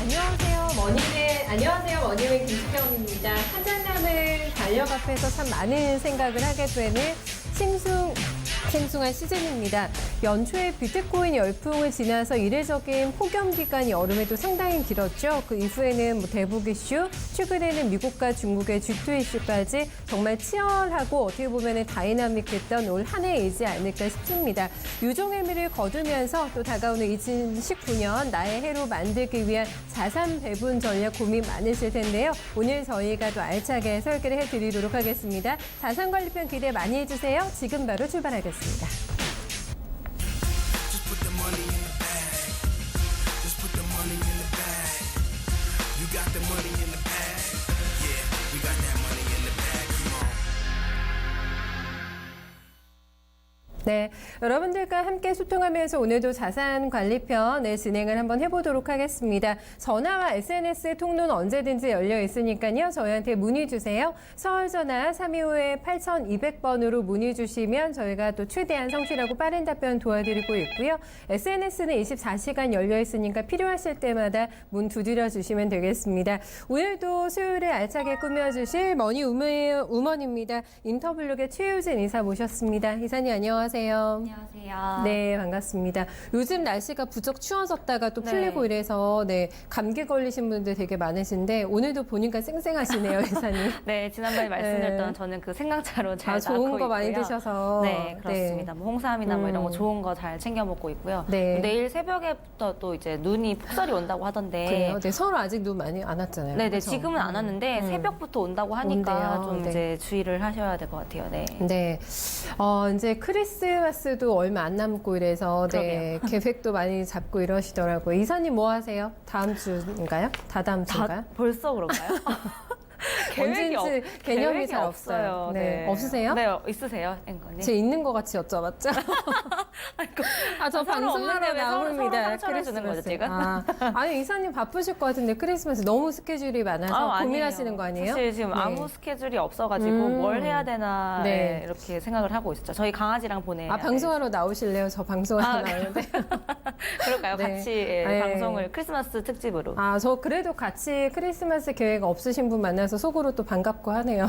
안녕하세요. 머니맨 김수경입니다. 한잔남을 달력 앞에서 참 많은 생각을 하게 되는 생숭한 시즌입니다. 연초에 비트코인 열풍을 지나서 이례적인 폭염 기간이 여름에도 상당히 길었죠. 그 이후에는 대북 이슈, 최근에는 미국과 중국의 G2 이슈까지 정말 치열하고 어떻게 보면 다이나믹했던 올 한 해이지 않을까 싶습니다. 유종의미를 거두면서 또 다가오는 2019년 나의 해로 만들기 위한 자산 배분 전략 고민 많으실 텐데요. 오늘 저희가 또 알차게 설계를 해드리도록 하겠습니다. 자산관리편 기대 많이 해주세요. 지금 바로 출발하겠습니다. 네, 여러분들과 함께 소통하면서 오늘도 자산관리편을 진행을 한번 해보도록 하겠습니다. 전화와 SNS 통로는 언제든지 열려 있으니까요. 저희한테 문의 주세요. 서울전화 325-8200번으로 문의 주시면 저희가 또 최대한 성실하고 빠른 답변 도와드리고 있고요. SNS는 24시간 열려 있으니까 필요하실 때마다 문 두드려 주시면 되겠습니다. 오늘도 수요일에 알차게 꾸며주실 머니 우먼입니다. 인터블록의 최유진 이사 모셨습니다. 이사님 안녕하세요. 안녕하세요. 네, 반갑습니다. 요즘 날씨가 부쩍 추워졌다가 또 풀리고 이래서 감기 걸리신 분들 되게 많으신데 오늘도 보니까 쌩쌩하시네요, 이사님. 네, 지난번에 말씀드렸던 저는 그 생강차로 잘 낳고 좋은 거 있고요. 많이 드셔서. 네, 그렇습니다. 뭐 홍삼이나 뭐 이런 거 좋은 거 잘 챙겨 먹고 있고요. 네. 내일 새벽에부터 또 이제 눈이 폭설이 온다고 하던데. 그래요? 네, 서울 아직 눈 많이 안 왔잖아요. 네, 그렇죠? 지금은 안 왔는데 새벽부터 온다고 하니까 온대요. 좀 네. 이제 주의를 하셔야 될 것 같아요. 네. 네, 이제 크리스마스도 얼마 안 남고 이래서 계획도 많이 잡고 이러시더라고요. 이사님 뭐 하세요? 다음 주인가요? 다다음 주인가요? 벌써 그런가요? 언제인지 개념이 계획이 잘 없어요. 네. 없으세요? 네, 있으세요, 앵커님? 제 있는 것 같이 여쭤봤죠? 저 방송하러 나옵니다. 상처를 주는 거죠, 지금? 아니, 이사님 바쁘실 것 같은데 크리스마스 너무 스케줄이 많아서 고민하시는 거 아니에요? 사실 지금 아무 스케줄이 없어가지고 뭘 해야 되나 이렇게 생각을 하고 있었죠. 저희 강아지랑 보내. 방송하러 나오실래요? 저 방송하러 나오는데. 그럴까요? 같이 방송을 크리스마스 특집으로. 저 그래도 같이 크리스마스 계획 없으신 분 만나서 속으로 또 반갑고 하네요.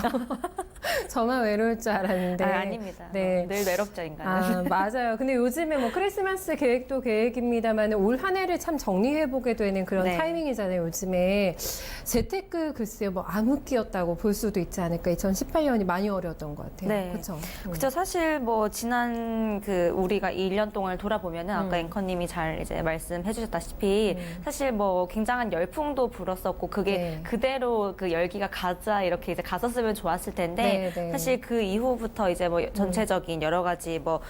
저만 외로울 줄 알았는데. 아닙니다. 늘 외롭죠, 인간은. 맞아요. 근데 요즘에 뭐 크리스마스 계획도 계획입니다만 올 한 해를 참 정리해보게 되는 그런 타이밍이잖아요, 요즘에. 재테크 글쎄요, 뭐 암흑기였다고 볼 수도 있지 않을까. 2018년이 많이 어려웠던 것 같아요. 네. 그렇죠. 그렇죠. 사실 뭐 지난 우리가 이 1년 동안을 돌아보면은 아까 앵커님이 잘 이제 말씀해 주셨다시피 사실 뭐 굉장한 열풍도 불었었고 그게 그대로 그 열기가 가자 이렇게 이제 갔었으면 좋았을 텐데 사실 그 이후부터 이제 뭐 전체적인 여러 가지 뭐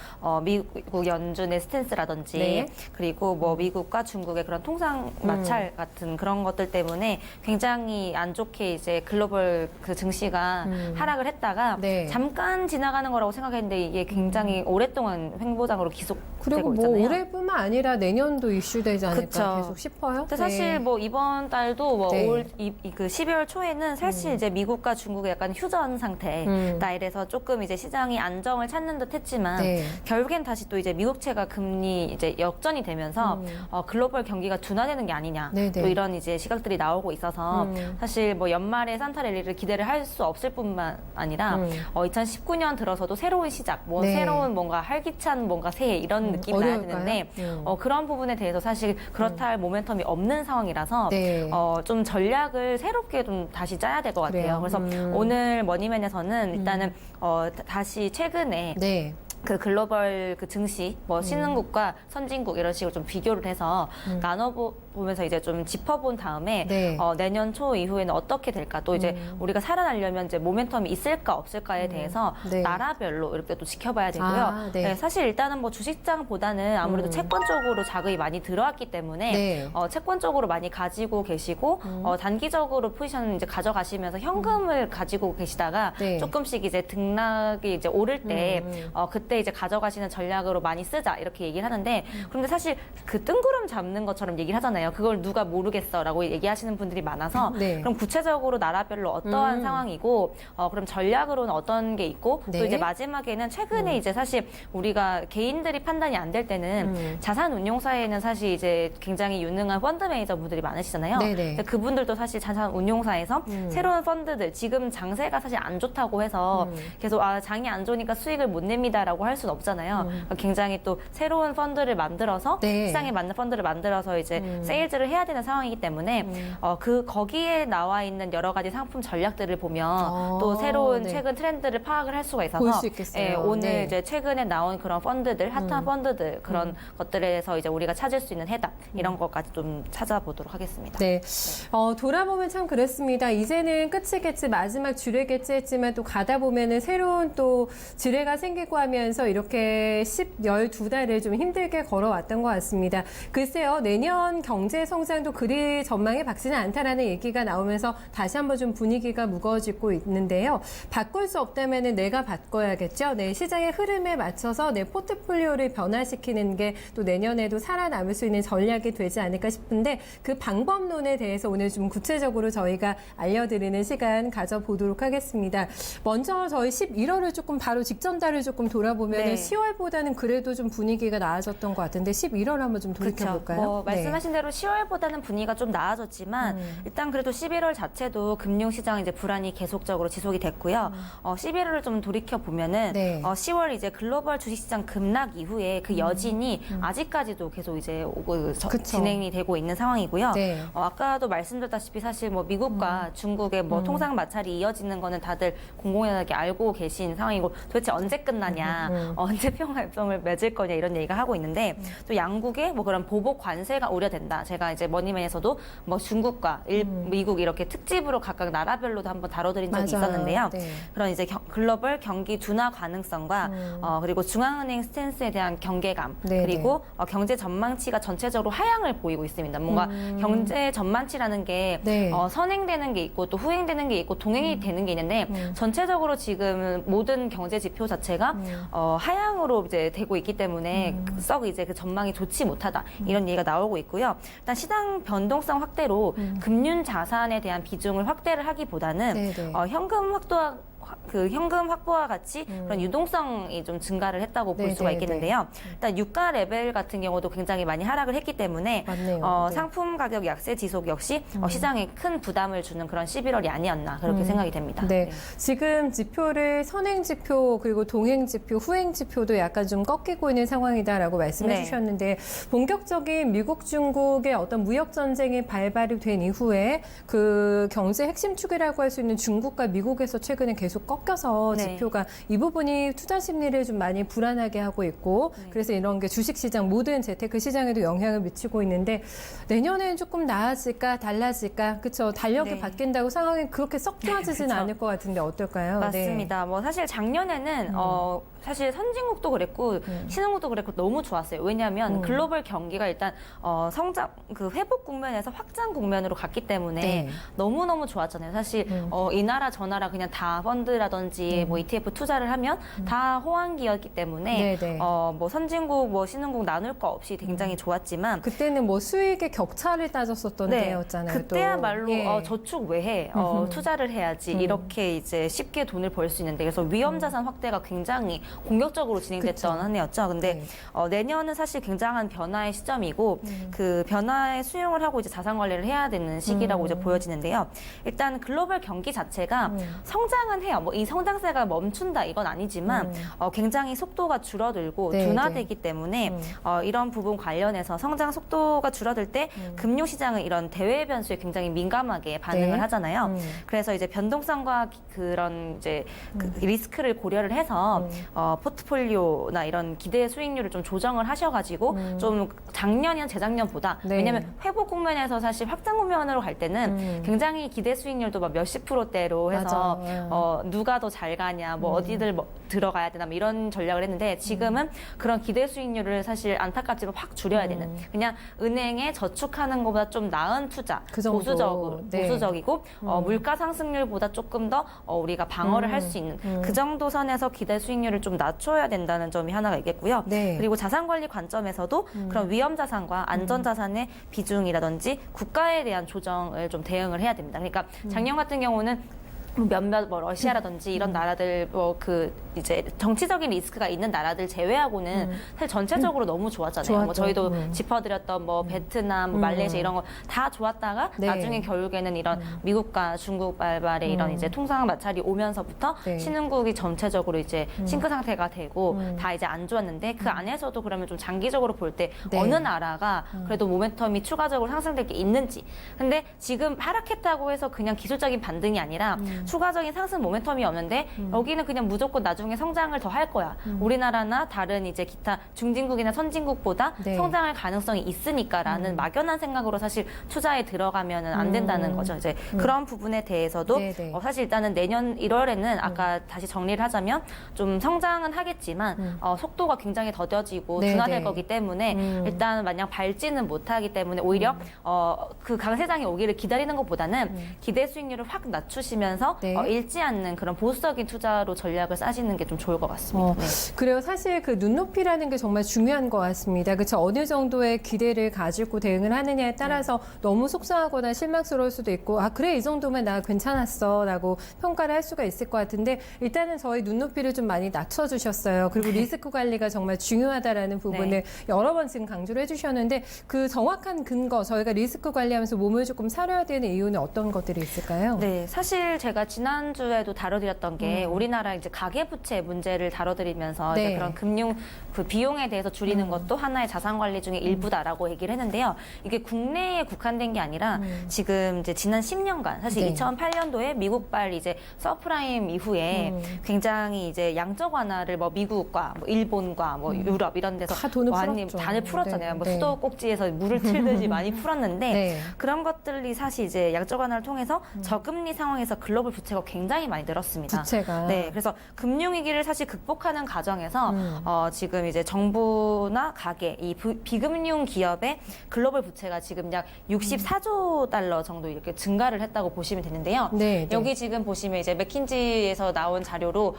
미국 연준의 스탠스라든지 그리고 뭐 미국과 중국의 그런 통상 마찰 같은 그런 것들 때문에 굉장히 안 좋게 이제 글로벌 그 증시가 하락을 했다가 잠깐 지나가는 거라고 생각했는데 이게 굉장히 오랫동안 횡보장으로 기속되고 그리고 뭐 있잖아요. 올해뿐만 아니라 내년도 이슈되지 않을까 그쵸. 계속 싶어요. 근데 사실 뭐 이번 달도 뭐 그 12월 초에는 사실 이제 미국과 중국의 약간 휴전 상태다 이래서 조금 이제 시장이 안정을 찾는 듯 했지만 결국엔 다시 또 이제 미국채가 금리 이제 역전이 되면서 글로벌 경기가 둔화되는 게 아니냐 또 이런 이제 시각들이 나오고 있어서 사실 뭐 연말에 산타랠리를 기대를 할 수 없을 뿐만 아니라 2019년 들어서도 새로운 시작, 뭐 새로운 뭔가 활기찬 뭔가 새해 이런 느낌이 나야 되는데 그런 부분에 대해서 사실 그렇다 할 모멘텀이 없는 상황이라서 좀 전략을 새롭게 좀 다시 짜야 될 것 같아요. 그래서 오늘 머니맨에서는 일단은 다시 최근에 그 글로벌 그 증시, 뭐 신흥국과 선진국 이런 식으로 좀 비교를 해서 나눠보면서 이제 좀 짚어본 다음에 내년 초 이후에는 어떻게 될까 또 이제 우리가 살아나려면 이제 모멘텀이 있을까 없을까에 대해서 나라별로 이렇게 또 지켜봐야 되고요. 사실 일단은 뭐 주식장보다는 아무래도 채권 쪽으로 자금이 많이 들어왔기 때문에 채권 쪽으로 많이 가지고 계시고 단기적으로 포지션을 이제 가져가시면서 현금을 가지고 계시다가 조금씩 이제 등락이 이제 오를 때 그때 그때 이제 가져가시는 전략으로 많이 쓰자 이렇게 얘기를 하는데 그런데 사실 그 뜬구름 잡는 것처럼 얘기를 하잖아요. 그걸 누가 모르겠어라고 얘기하시는 분들이 많아서 네. 그럼 구체적으로 나라별로 어떠한 상황이고 그럼 전략으로는 어떤 게 있고 네. 또 이제 마지막에는 최근에 이제 사실 우리가 개인들이 판단이 안 될 때는 자산운용사에는 사실 이제 굉장히 유능한 펀드 매니저 분들이 많으시잖아요. 네네. 그분들도 사실 자산운용사에서 새로운 펀드들 지금 장세가 사실 안 좋다고 해서 계속 장이 안 좋으니까 수익을 못 냅니다라고 할 수는 없잖아요. 그러니까 굉장히 또 새로운 펀드를 만들어서 네. 시장에 맞는 펀드를 만들어서 이제 세일즈를 해야 되는 상황이기 때문에 거기에 나와 있는 여러 가지 상품 전략들을 보면 또 새로운 네. 최근 트렌드를 파악을 할 수가 있어서 볼 수 있겠어요. 오늘 네. 이제 최근에 나온 그런 펀드들 핫한 펀드들 그런 것들에서 이제 우리가 찾을 수 있는 해답 이런 것까지 좀 찾아보도록 하겠습니다. 네. 돌아보면 참 그렇습니다. 이제는 끝이겠지, 마지막 주례겠지 했지만 또 가다 보면은 새로운 또 지뢰가 생기고 하면서 이렇게 12달을 좀 힘들게 걸어왔던 것 같습니다. 글쎄요, 내년 경제 성장도 그리 전망이 밝지는 않다라는 얘기가 나오면서 다시 한번 좀 분위기가 무거워지고 있는데요. 바꿀 수 없다면은 내가 바꿔야겠죠. 네, 시장의 흐름에 맞춰서 내 포트폴리오를 변화시키는 게 또 내년에도 살아남을 수 있는 전략이 되지 않을까 싶은데 그 방법론에 대해서 오늘 좀 구체적으로 저희가 알려드리는 시간 가져보도록 하겠습니다. 먼저 저희 11월을 조금 바로 직전 달을 조금 돌아보면 네. 10월보다는 그래도 좀 분위기가 나아졌던 것 같은데 11월 한번 좀 돌이켜볼까요? 네. 말씀하신 대로 10월보다는 분위기가 좀 나아졌지만 일단 그래도 11월 자체도 금융시장 이제 불안이 계속적으로 지속이 됐고요. 11월을 좀 돌이켜 보면은 네. 10월 이제 글로벌 주식시장 급락 이후에 그 여진이 아직까지도 계속 이제 진행이 되고 있는 상황이고요. 네. 아까도 말씀드렸다시피 사실 뭐 미국과 중국의 뭐 통상 마찰이 이어지는 거는 다들 공공연하게 알고 계신 상황이고 도대체 언제 끝나냐, 언제 평화협정을 맺을 거냐 이런 얘기가 하고 있는데 또 양국의 뭐 그런 보복 관세가 우려된다. 제가 이제 머니맨에서도 뭐 중국과 미국 이렇게 특집으로 각각 나라별로도 한번 다뤄드린 적이 맞아요. 있었는데요. 네. 그런 이제 글로벌 경기 둔화 가능성과 그리고 중앙은행 스탠스에 대한 경계감 네, 그리고 경제 전망치가 전체적으로 하향을 보이고 있습니다. 뭔가 경제 전망치라는 게 네. 선행되는 게 있고 또 후행되는 게 있고 동행이 되는 게 있는데 전체적으로 지금 모든 경제 지표 자체가 하향으로 이제 되고 있기 때문에 썩 이제 그 전망이 좋지 못하다 이런 얘기가 나오고 있고요. 일단 시장 변동성 확대로 금융 자산에 대한 비중을 확대를 하기보다는 네네. 현금 확보와 같이 그런 유동성이 좀 증가를 했다고 볼 수가 네네네. 있겠는데요. 일단 유가 레벨 같은 경우도 굉장히 많이 하락을 했기 때문에 맞네요. 네. 상품 가격 약세 지속 역시 시장에 큰 부담을 주는 그런 11월이 아니었나 그렇게 생각이 됩니다. 네. 지금 지표를 선행 지표 그리고 동행 지표, 후행 지표도 약간 좀 꺾이고 있는 상황이다라고 말씀해 네. 주셨는데 본격적인 미국 중국의 어떤 무역 전쟁이 발발이 된 이후에 그 경제 핵심 축이라고 할 수 있는 중국과 미국에서 최근에 계속 꺾여서 네. 지표가 이 부분이 투자 심리를 좀 많이 불안하게 하고 있고 그래서 이런 게 주식 시장 모든 재테크 시장에도 영향을 미치고 있는데 내년에는 조금 나아질까 달라질까 그렇죠 달력이 네. 바뀐다고 상황이 그렇게 썩 좋아지지는 그쵸. 않을 것 같은데 어떨까요? 맞습니다. 뭐 사실 작년에는 사실 선진국도 그랬고 신흥국도 그랬고 너무 좋았어요. 왜냐하면 글로벌 경기가 일단 성장 그 회복 국면에서 확장 국면으로 갔기 때문에 네. 너무 좋았잖아요. 사실 이 나라 저 나라 그냥 다 펀드라든지 뭐 ETF 투자를 하면 다 호황기였기 때문에 네네. 뭐 선진국 뭐 신흥국 나눌 거 없이 굉장히 좋았지만 그때는 뭐 수익의 격차를 따졌었던 때였잖아요. 그때야말로 또. 예. 저축 외에 투자를 해야지 이렇게 이제 쉽게 돈을 벌 수 있는데 그래서 위험 자산 확대가 굉장히 공격적으로 진행됐던 그쵸. 한 해였죠. 근데 네. 내년은 사실 굉장한 변화의 시점이고 그 변화에 수용을 하고 이제 자산 관리를 해야 되는 시기라고 이제 보여지는데요. 일단 글로벌 경기 자체가 성장은 해요. 뭐 이 성장세가 멈춘다 이건 아니지만 굉장히 속도가 줄어들고 네, 둔화되기 때문에 이런 부분 관련해서 성장 속도가 줄어들 때 금융시장은 이런 대외 변수에 굉장히 민감하게 반응을 네. 하잖아요. 그래서 이제 변동성과 그런 이제 그 리스크를 고려를 해서 포트폴리오나 이런 기대 수익률을 좀 조정을 하셔가지고 좀 작년이나 재작년보다 네. 왜냐하면 회복 국면에서 사실 확장 국면으로 갈 때는 굉장히 기대 수익률도 막 몇십 %대로 해서 맞아. 누가 더 잘 가냐, 뭐 어디들 들어가야 되나 뭐 이런 전략을 했는데 지금은 그런 기대 수익률을 사실 안타깝지만 확 줄여야 되는 그냥 은행에 저축하는 것보다 좀 나은 투자 그 정도. 보수적이고 물가 상승률보다 조금 더 우리가 방어를 할 수 있는 그 정도 선에서 기대 수익률을 좀 낮춰야 된다는 점이 하나가 있겠고요. 네. 그리고 자산 관리 관점에서도 그런 위험 자산과 안전 자산의 비중이라든지 국가에 대한 조정을 좀 대응을 해야 됩니다. 그러니까 작년 같은 경우는 몇몇 러시아라든지 이런 나라들 이제 정치적인 리스크가 있는 나라들 제외하고는 사실 전체적으로 너무 좋았잖아요. 뭐 저희도 짚어드렸던 뭐 베트남, 뭐 말레이시아 이런 거 다 좋았다가 네. 나중에 결국에는 이런 미국과 중국 발발의 이런 이제 통상 마찰이 오면서부터 네. 신흥국이 전체적으로 이제 싱크 상태가 되고 다 이제 안 좋았는데 그 안에서도 그러면 좀 장기적으로 볼 때 네. 어느 나라가 그래도 모멘텀이 추가적으로 상승될 게 있는지. 근데 지금 하락했다고 해서 그냥 기술적인 반등이 아니라 추가적인 상승 모멘텀이 없는데 여기는 그냥 무조건 나중에 성장을 더 할 거야. 우리나라나 다른 이제 기타 중진국이나 선진국보다 네. 성장할 가능성이 있으니까라는 막연한 생각으로 사실 투자에 들어가면은 안 된다는 거죠. 이제 그런 부분에 대해서도 네네. 사실 일단은 내년 1월에는 아까 다시 정리를 하자면 좀 성장은 하겠지만 속도가 굉장히 더뎌지고 네네. 둔화될 거기 때문에 일단 마냥 밟지는 못하기 때문에 오히려 그 강세장이 오기를 기다리는 것보다는 기대 수익률을 확 낮추시면서 네. 잃지 않는 그런 보수적인 투자로 전략을 짜시는 게 좀 좋을 것 같습니다. 네. 그래요. 사실 그 눈높이라는 게 정말 중요한 것 같습니다. 그렇죠. 어느 정도의 기대를 가지고 대응을 하느냐에 따라서 너무 속상하거나 실망스러울 수도 있고, 아 그래 이 정도면 나 괜찮았어라고 평가를 할 수가 있을 것 같은데 일단은 저희 눈높이를 좀 많이 낮춰주셨어요. 그리고 리스크 관리가 정말 중요하다라는 부분을 여러 번 지금 강조를 해주셨는데 그 정확한 근거 저희가 리스크 관리하면서 몸을 조금 사려야 되는 이유는 어떤 것들이 있을까요? 네, 사실 제가 지난주에도 다뤄드렸던 게 우리나라 이제 가계부채 문제를 다뤄드리면서 네. 이제 그런 금융 그 비용에 대해서 줄이는 것도 하나의 자산 관리 중에 일부다라고 얘기를 했는데요. 이게 국내에 국한된 게 아니라 지금 이제 지난 10년간 사실 네. 2008년도에 미국발 이제 서프라임 이후에 굉장히 이제 양적 완화를 뭐 미국과 뭐 일본과 뭐 유럽 이런 데서 다 돈을 많이 풀었죠. 단을 풀었잖아요. 네. 뭐 네. 수도꼭지에서 물을 틀듯이 많이 풀었는데 네. 그런 것들이 사실 이제 양적 완화를 통해서 저금리 상황에서 글로벌 부채가 굉장히 많이 늘었습니다. 부채가. 네, 그래서 금융위기를 사실 극복하는 과정에서 지금 이제 정부나 가계, 이 비금융 기업의 글로벌 부채가 지금 약 64조 달러 정도 이렇게 증가를 했다고 보시면 되는데요. 네, 네. 여기 지금 보시면 이제 맥킨지에서 나온 자료로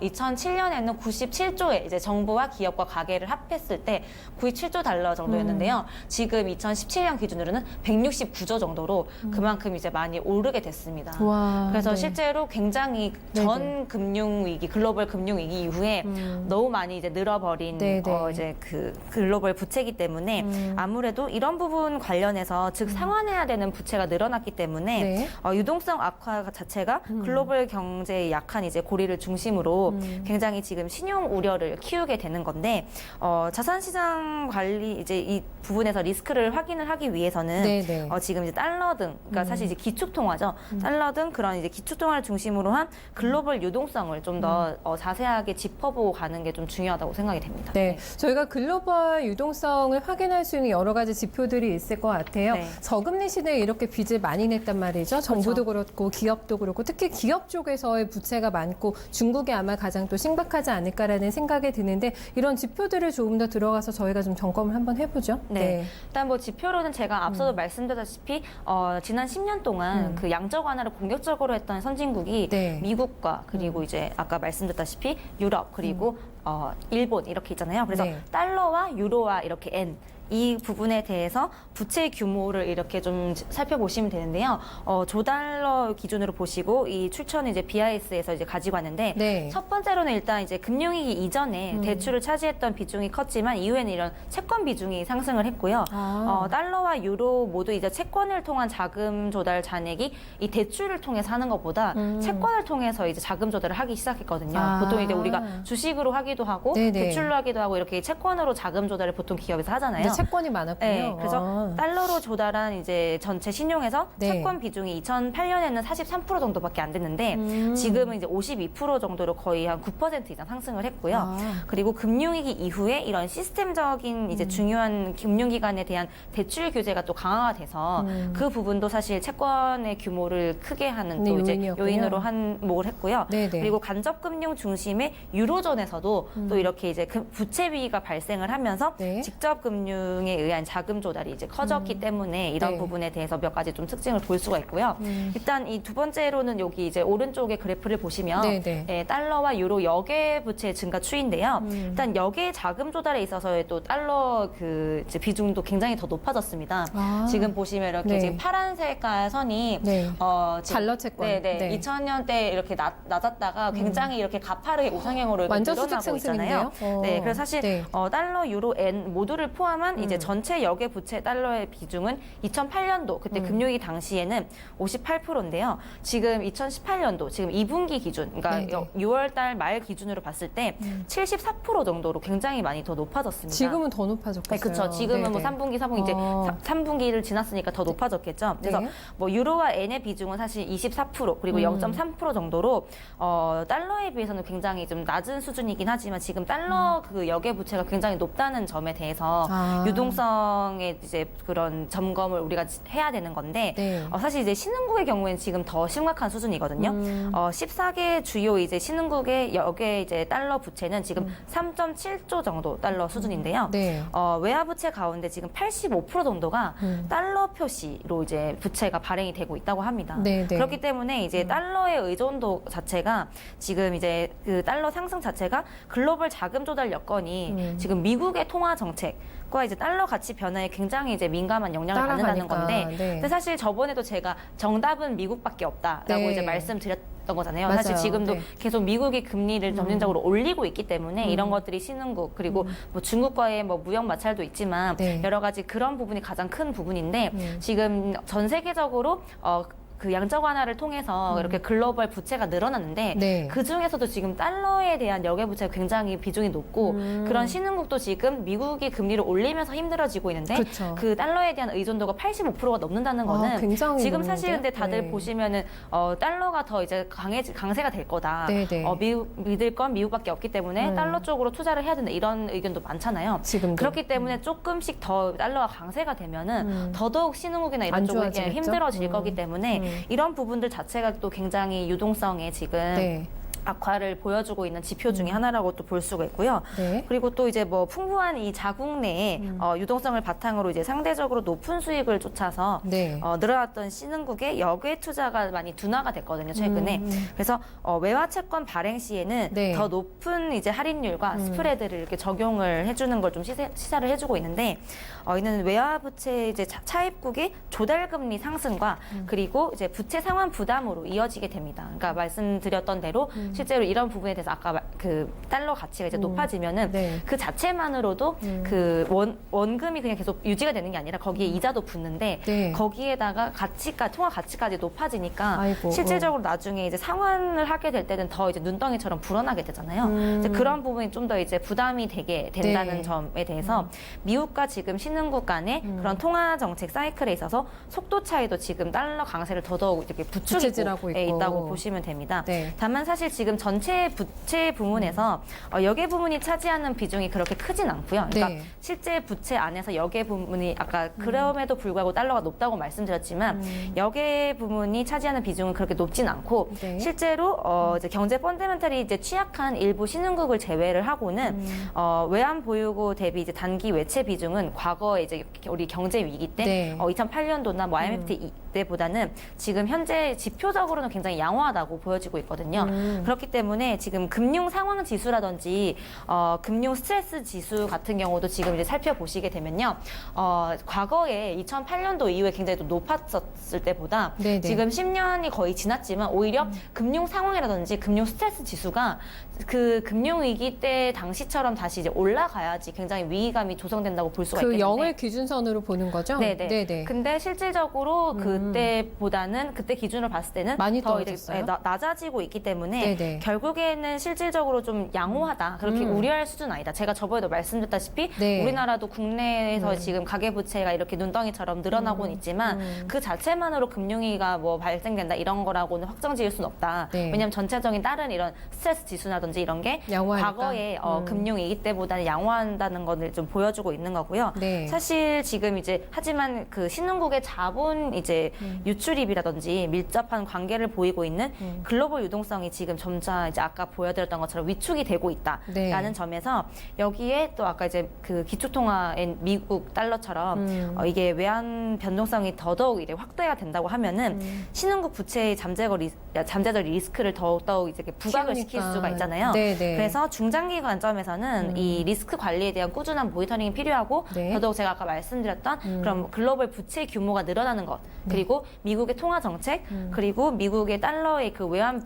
2007년에는 97조에 이제 정부와 기업과 가계를 합했을 때 97조 달러 정도였는데요. 지금 2017년 기준으로는 169조 정도로 그만큼 이제 많이 오르게 됐습니다. 와, 그래서 네. 실제로 굉장히 네네. 전 금융위기, 글로벌 금융위기 이후에 너무 많이 이제 늘어버린 네네. 이제 그 글로벌 부채이기 때문에 아무래도 이런 부분 관련해서 즉 상환해야 되는 부채가 늘어났기 때문에 네. 유동성 악화 자체가 글로벌 경제의 약한 이제 고리를 중심으로 굉장히 지금 신용 우려를 키우게 되는 건데 자산시장 관리 이제 이 부분에서 리스크를 확인을 하기 위해서는 네네. 지금 이제 달러 등 그러니까 사실 이제 기축통화죠. 달러 등 그런 이제 기축통화를 중심으로 한 글로벌 유동성을 좀 더 자세하게 짚어보고 가는 게 좀 중요하다고 생각이 됩니다. 네, 저희가 글로벌 유동성을 확인할 수 있는 여러 가지 지표들이 있을 것 같아요. 네. 저금리 시대에 이렇게 빚을 많이 냈단 말이죠. 정부도 그렇고 기업도 그렇고 특히 기업 쪽에서의 부채가 많고 중국이 아마 가장 또 심각하지 않을까라는 생각이 드는데 이런 지표들을 조금 더 들어가서 저희가 좀 점검을 한번 해보죠. 네. 일단 뭐 지표로는 제가 앞서도 말씀드렸다시피 지난 10년 동안 그 양적 완화를 공격적으로 했던 선진국이 네. 미국과 그리고 이제 아까 말씀드렸다시피 유럽 그리고 일본 이렇게 있잖아요. 그래서 네. 달러와 유로와 이렇게 엔 이 부분에 대해서 부채 규모를 이렇게 좀 살펴보시면 되는데요. 조달러 기준으로 보시고 이 출처는 이제 BIS에서 이제 가지고 왔는데 네. 첫 번째로는 일단 이제 금융위기 이전에 대출을 차지했던 비중이 컸지만 이후에는 이런 채권 비중이 상승을 했고요. 달러와 유로 모두 이제 채권을 통한 자금 조달 잔액이 이 대출을 통해서 하는 것보다 채권을 통해서 이제 자금 조달을 하기 시작했거든요. 보통 이제 우리가 주식으로 하기도 하고 네네. 대출로 하기도 하고 이렇게 채권으로 자금 조달을 보통 기업에서 하잖아요. 채권이 많았군요. 네, 그래서 달러로 조달한 이제 전체 신용에서 네. 채권 비중이 2008년에는 43% 정도밖에 안 됐는데 지금은 이제 52% 정도로 거의 한 9% 이상 상승을 했고요. 그리고 금융위기 이후에 이런 시스템적인 이제 중요한 금융기관에 대한 대출 규제가 또 강화가 돼서 그 부분도 사실 채권의 규모를 크게 하는 또 이제 요인으로 한몫을 했고요. 네네. 그리고 간접금융 중심의 유로존에서도 또 이렇게 이제 부채 위기가 발생을 하면서 네. 직접 금융에 의한 자금 조달이 이제 커졌기 때문에 이런 네. 부분에 대해서 몇 가지 좀 특징을 볼 수가 있고요. 일단 이 두 번째로는 여기 이제 오른쪽에 그래프를 보시면 네네. 예, 달러와 유로 역외 부채 증가 추이인데요. 일단 역외 자금 조달에 있어서의 또 달러 그 이제 비중도 굉장히 더 높아졌습니다. 지금 보시면 이렇게 네. 지금 파란 색깔 선이 네. 지금 달러 채권. 네네. 네. 2000년대 이렇게 낮았다가 굉장히 이렇게 가파르게 우상향으로 이렇게 완전 늘어나고 수직상승인데요? 있잖아요. 네, 그래서 사실 네. 달러, 유로, 엔 모두를 포함한 이제 전체 역외 부채 달러의 비중은 2008년도 그때 금융위기 당시에는 58%인데요. 지금 2018년도 지금 2분기 기준, 그러니까 네네. 6월 달 말 기준으로 봤을 때 74% 정도로 굉장히 많이 더 높아졌습니다. 지금은 더 높아졌겠어요. 네, 그렇죠. 지금은 뭐 네네. 3분기, 4분기 이제 3분기를 지났으니까 더 높아졌겠죠. 그래서 네. 뭐 유로와 엔의 비중은 사실 24% 그리고 0.3% 정도로 달러에 비해서는 굉장히 좀 낮은 수준이긴 하지만 지금 달러 그 역외 부채가 굉장히 높다는 점에 대해서 유동성의 이제 그런 점검을 우리가 해야 되는 건데 네. 사실 이제 신흥국의 경우에는 지금 더 심각한 수준이거든요. 14개 주요 이제 신흥국의 역외 이제 달러 부채는 지금 3.7조 정도 달러 수준인데요. 네. 외화 부채 가운데 지금 85% 정도가 달러 표시로 이제 부채가 발행이 되고 있다고 합니다. 네, 네. 그렇기 때문에 이제 달러의 의존도 자체가 지금 이제 그 달러 상승 자체가 글로벌 자금 조달 여건이 지금 미국의 통화 정책과 이제 달러 가치 변화에 굉장히 이제 민감한 영향을 받는다는 건데, 네. 근데 사실 저번에도 제가 정답은 미국밖에 없다라고 네. 이제 말씀드렸던 거잖아요. 맞아요. 사실 지금도 네. 계속 미국이 금리를 점진적으로 올리고 있기 때문에 이런 것들이 신흥국 그리고 뭐 중국과의 뭐 무역 마찰도 있지만 네. 여러 가지 그런 부분이 가장 큰 부분인데 지금 전 세계적으로 그 양적 완화를 통해서 이렇게 글로벌 부채가 늘어났는데 네. 그 중에서도 지금 달러에 대한 역외 부채가 굉장히 비중이 높고 그런 신흥국도 지금 미국이 금리를 올리면서 힘들어지고 있는데 그렇죠. 그 달러에 대한 의존도가 85%가 넘는다는 거는 굉장히 지금 높은데? 사실 근데 다들 네. 보시면은 달러가 더 이제 강세가 될 거다. 네, 네. 믿을 건 미국밖에 없기 때문에 달러 쪽으로 투자를 해야 된다 이런 의견도 많잖아요. 지금도. 그렇기 때문에 조금씩 더 달러가 강세가 되면은 더더욱 신흥국이나 이런 안 쪽이 좋아지겠죠? 힘들어질 거기 때문에 이런 부분들 자체가 또 굉장히 유동성에 지금 네. 악화를 보여주고 있는 지표 중에 하나라고 또 볼 수가 있고요. 네. 그리고 또 이제 뭐 풍부한 이 자국 내에 유동성을 바탕으로 이제 상대적으로 높은 수익을 쫓아서 네. 늘어났던 신흥국의 역외 투자가 많이 둔화가 됐거든요, 최근에. 그래서 외화 채권 발행 시에는 네. 더 높은 이제 할인율과 스프레드를 이렇게 적용을 해주는 걸 좀 시사를 해주고 있는데, 이는 외화 부채 이제 차입국의 조달 금리 상승과 그리고 이제 부채 상환 부담으로 이어지게 됩니다. 그러니까 말씀드렸던 대로 실제로 이런 부분에 대해서 아까 그 달러 가치가 이제 높아지면은 네. 그 자체만으로도 그 원금이 그냥 계속 유지가 되는 게 아니라 거기에 이자도 붙는데 네. 거기에다가 통화 가치까지 높아지니까 아이고, 실질적으로 나중에 이제 상환을 하게 될 때는 더 이제 눈덩이처럼 불어나게 되잖아요. 이제 그런 부분이 좀 더 이제 부담이 되게 된다는 네. 점에 대해서 미국과 지금 신흥국 간의 그런 통화 정책 사이클에 있어서 속도 차이도 지금 달러 강세를 더더욱 이렇게 부채질하고 부추기고 있고. 있다고 보시면 됩니다. 네. 다만 사실 지금 전체 부채 부문에서 역외 부문이 차지하는 비중이 그렇게 크진 않고요. 그러니까 네. 실제 부채 안에서 역외 부문이 아까 그럼에도 불구하고 달러가 높다고 말씀드렸지만 역외 부문이 차지하는 비중은 그렇게 높진 않고 네. 실제로 이제 경제 펀더멘털이 이제 취약한 일부 신흥국을 제외를 하고는 외환 보유고 대비 이제 단기 외채 비중은 과거에 이제 우리 경제 위기 때 네. 2008년도나 뭐 IMF 때보다는 지금 현재 지표적으로는 굉장히 양호하다고 보여지고 있거든요. 그렇기 때문에 지금 금융 상황 지수라든지 금융 스트레스 지수 같은 경우도 지금 이제 살펴보시게 되면요. 과거에 2008년도 이후에 굉장히 또 높았었을 때보다 네네. 지금 10년이 거의 지났지만 오히려 금융 상황이라든지 금융 스트레스 지수가 그 금융 위기 때 당시처럼 다시 이제 올라가야지 굉장히 위기감이 조성된다고 볼 수가 그 있겠는데 0을 기준선으로 보는 거죠? 네네. 네네. 근데 실질적으로 그때보다는 그때 기준으로 봤을 때는 많이 더 이제 떨어졌어요? 낮아지고 있기 때문에 네네. 네. 결국에는 실질적으로 좀 양호하다. 그렇게 우려할 수준은 아니다. 제가 저번에도 말씀드렸다시피 네. 우리나라도 국내에서 지금 가계부채가 이렇게 눈덩이처럼 늘어나고는 있지만 그 자체만으로 금융위기가 뭐 발생된다 이런 거라고는 확정 지을 수는 없다. 네. 왜냐하면 전체적인 다른 이런 스트레스 지수라든지 이런 게 양호하니까? 과거에 금융위기 때보다는 양호한다는 것을 좀 보여주고 있는 거고요. 네. 사실 지금 이제 하지만 그 신흥국의 자본 이제 유출입이라든지 밀접한 관계를 보이고 있는 글로벌 유동성이 지금 점차 이제 아까 보여드렸던 것처럼 위축이 되고 있다라는 네. 점에서 여기에 또 아까 이제 그 기초통화인 미국 달러처럼 이게 외환 변동성이 더더욱 이제 확대가 된다고 하면은 신흥국 부채의 잠재적 리스크를 더더욱 이제 부각을 시킬 키우니까. 수가 있잖아요. 네, 네. 그래서 중장기 관점에서는 이 리스크 관리에 대한 꾸준한 모니터링이 필요하고 네. 더더욱 제가 아까 말씀드렸던 그런 글로벌 부채 규모가 늘어나는 것 그리고 미국의 통화 정책 그리고 미국의 달러의 그 외환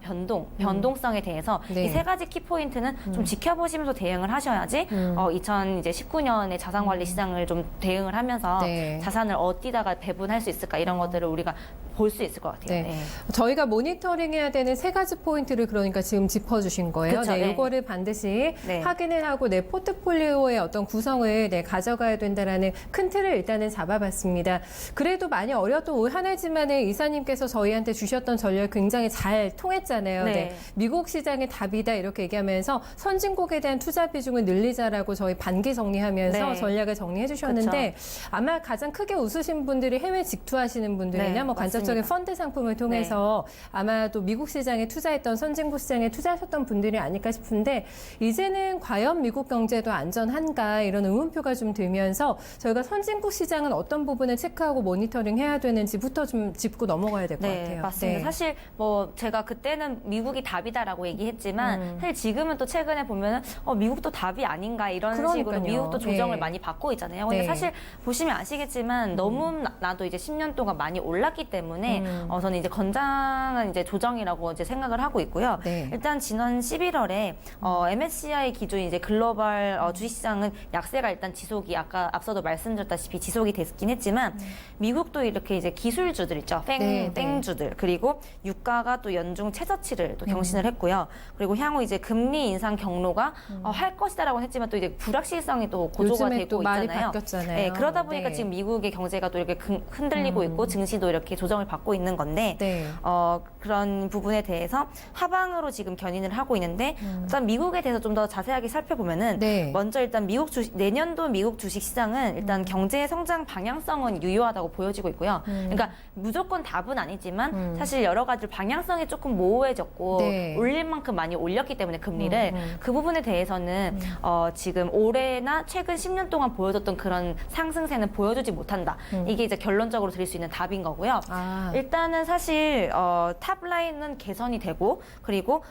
변동성에 대해서 네. 이 세 가지 키포인트는 좀 지켜보시면서 대응을 하셔야지 2019년에 자산 관리 시장을 좀 대응을 하면서 네. 자산을 어디다가 배분할 수 있을까 이런 것들을 우리가 볼 수 있을 것 같아요. 네. 저희가 모니터링해야 되는 세 가지 포인트를 그러니까 지금 짚어주신 거예요. 그쵸, 네, 네. 이거를 반드시 네. 확인을 하고 내 포트폴리오의 어떤 구성을 가져가야 된다라는 큰 틀을 일단은 잡아봤습니다. 그래도 많이 어려웠던 올 한 해지만은 이사님께서 저희한테 주셨던 전략 굉장히 잘 통했잖아요. 네. 미국 시장의 답이다 이렇게 얘기하면서 선진국에 대한 투자 비중을 늘리자라고 저희 반기 정리하면서 네. 전략을 정리해 주셨는데 아마 가장 크게 웃으신 분들이 해외 직투하시는 분들이나 네, 뭐 간접적인 맞습니다. 펀드 상품을 통해서 아마 또 미국 시장에 투자했던 선진국 시장에 투자하셨던 분들이 아닐까 싶은데 이제는 과연 미국 경제도 안전한가 이런 의문표가 좀 들면서 저희가 선진국 시장은 어떤 부분을 체크하고 모니터링 해야 되는지부터 좀 짚고 넘어가야 될 것 네, 같아요. 맞습니다. 네. 사실 뭐 제가 그때는 미국이 답이다라고 얘기했지만 사실 지금은 또 최근에 보면은 미국도 답이 아닌가 이런 식으로 그러니까요. 미국도 조정을 네. 많이 받고 있잖아요. 근데 네. 사실 보시면 아시겠지만 너무 나도 이제 10년 동안 많이 올랐기 때문에 저는 이제 건장한 이제 조정이라고 이제 생각을 하고 있고요. 네. 일단 지난 11월에 MSCI 기준 이제 글로벌 주식시장은 약세가 일단 지속이 아까 앞서도 말씀드렸다시피 지속이 됐긴 했지만 미국도 이렇게 이제 기술주들 있죠. 네, 땡주들 그리고 유가가 또 연중 최저치를 또 경신을 했고요. 그리고 향후 이제 금리 인상 경로가 할 것이다라고 했지만 또 이제 불확실성이 또 고조가 요즘에 되고 또 말이 있잖아요. 바뀌었잖아요. 네, 그러다 보니까 네. 지금 미국의 경제가 또 이렇게 흔들리고 있고 증시도 이렇게 조정을 받고 있는 건데 네. 그런 부분에 대해서 하방으로 지금 견인을 하고 있는데 일단 미국에 대해서 좀 더 자세하게 살펴보면은 네. 먼저 일단 내년도 미국 주식 시장은 일단 경제 성장 방향성은 유효하다고 보여지고 있고요. 그러니까 무조건 답은 아니지만 사실 여러 가지 방향성이 조금 모호해졌고 네. 올릴 만큼 많이 올렸기 때문에 금리를 그 부분에 대해서는 지금 올해나 최근 10년 동안 보여줬던 그런 상승세는 보여주지 못한다. 이게 이제 결론적으로 드릴 수 있는 답인 거고요. 아. 일단은 사실 탑라인은 개선이 되고 그리고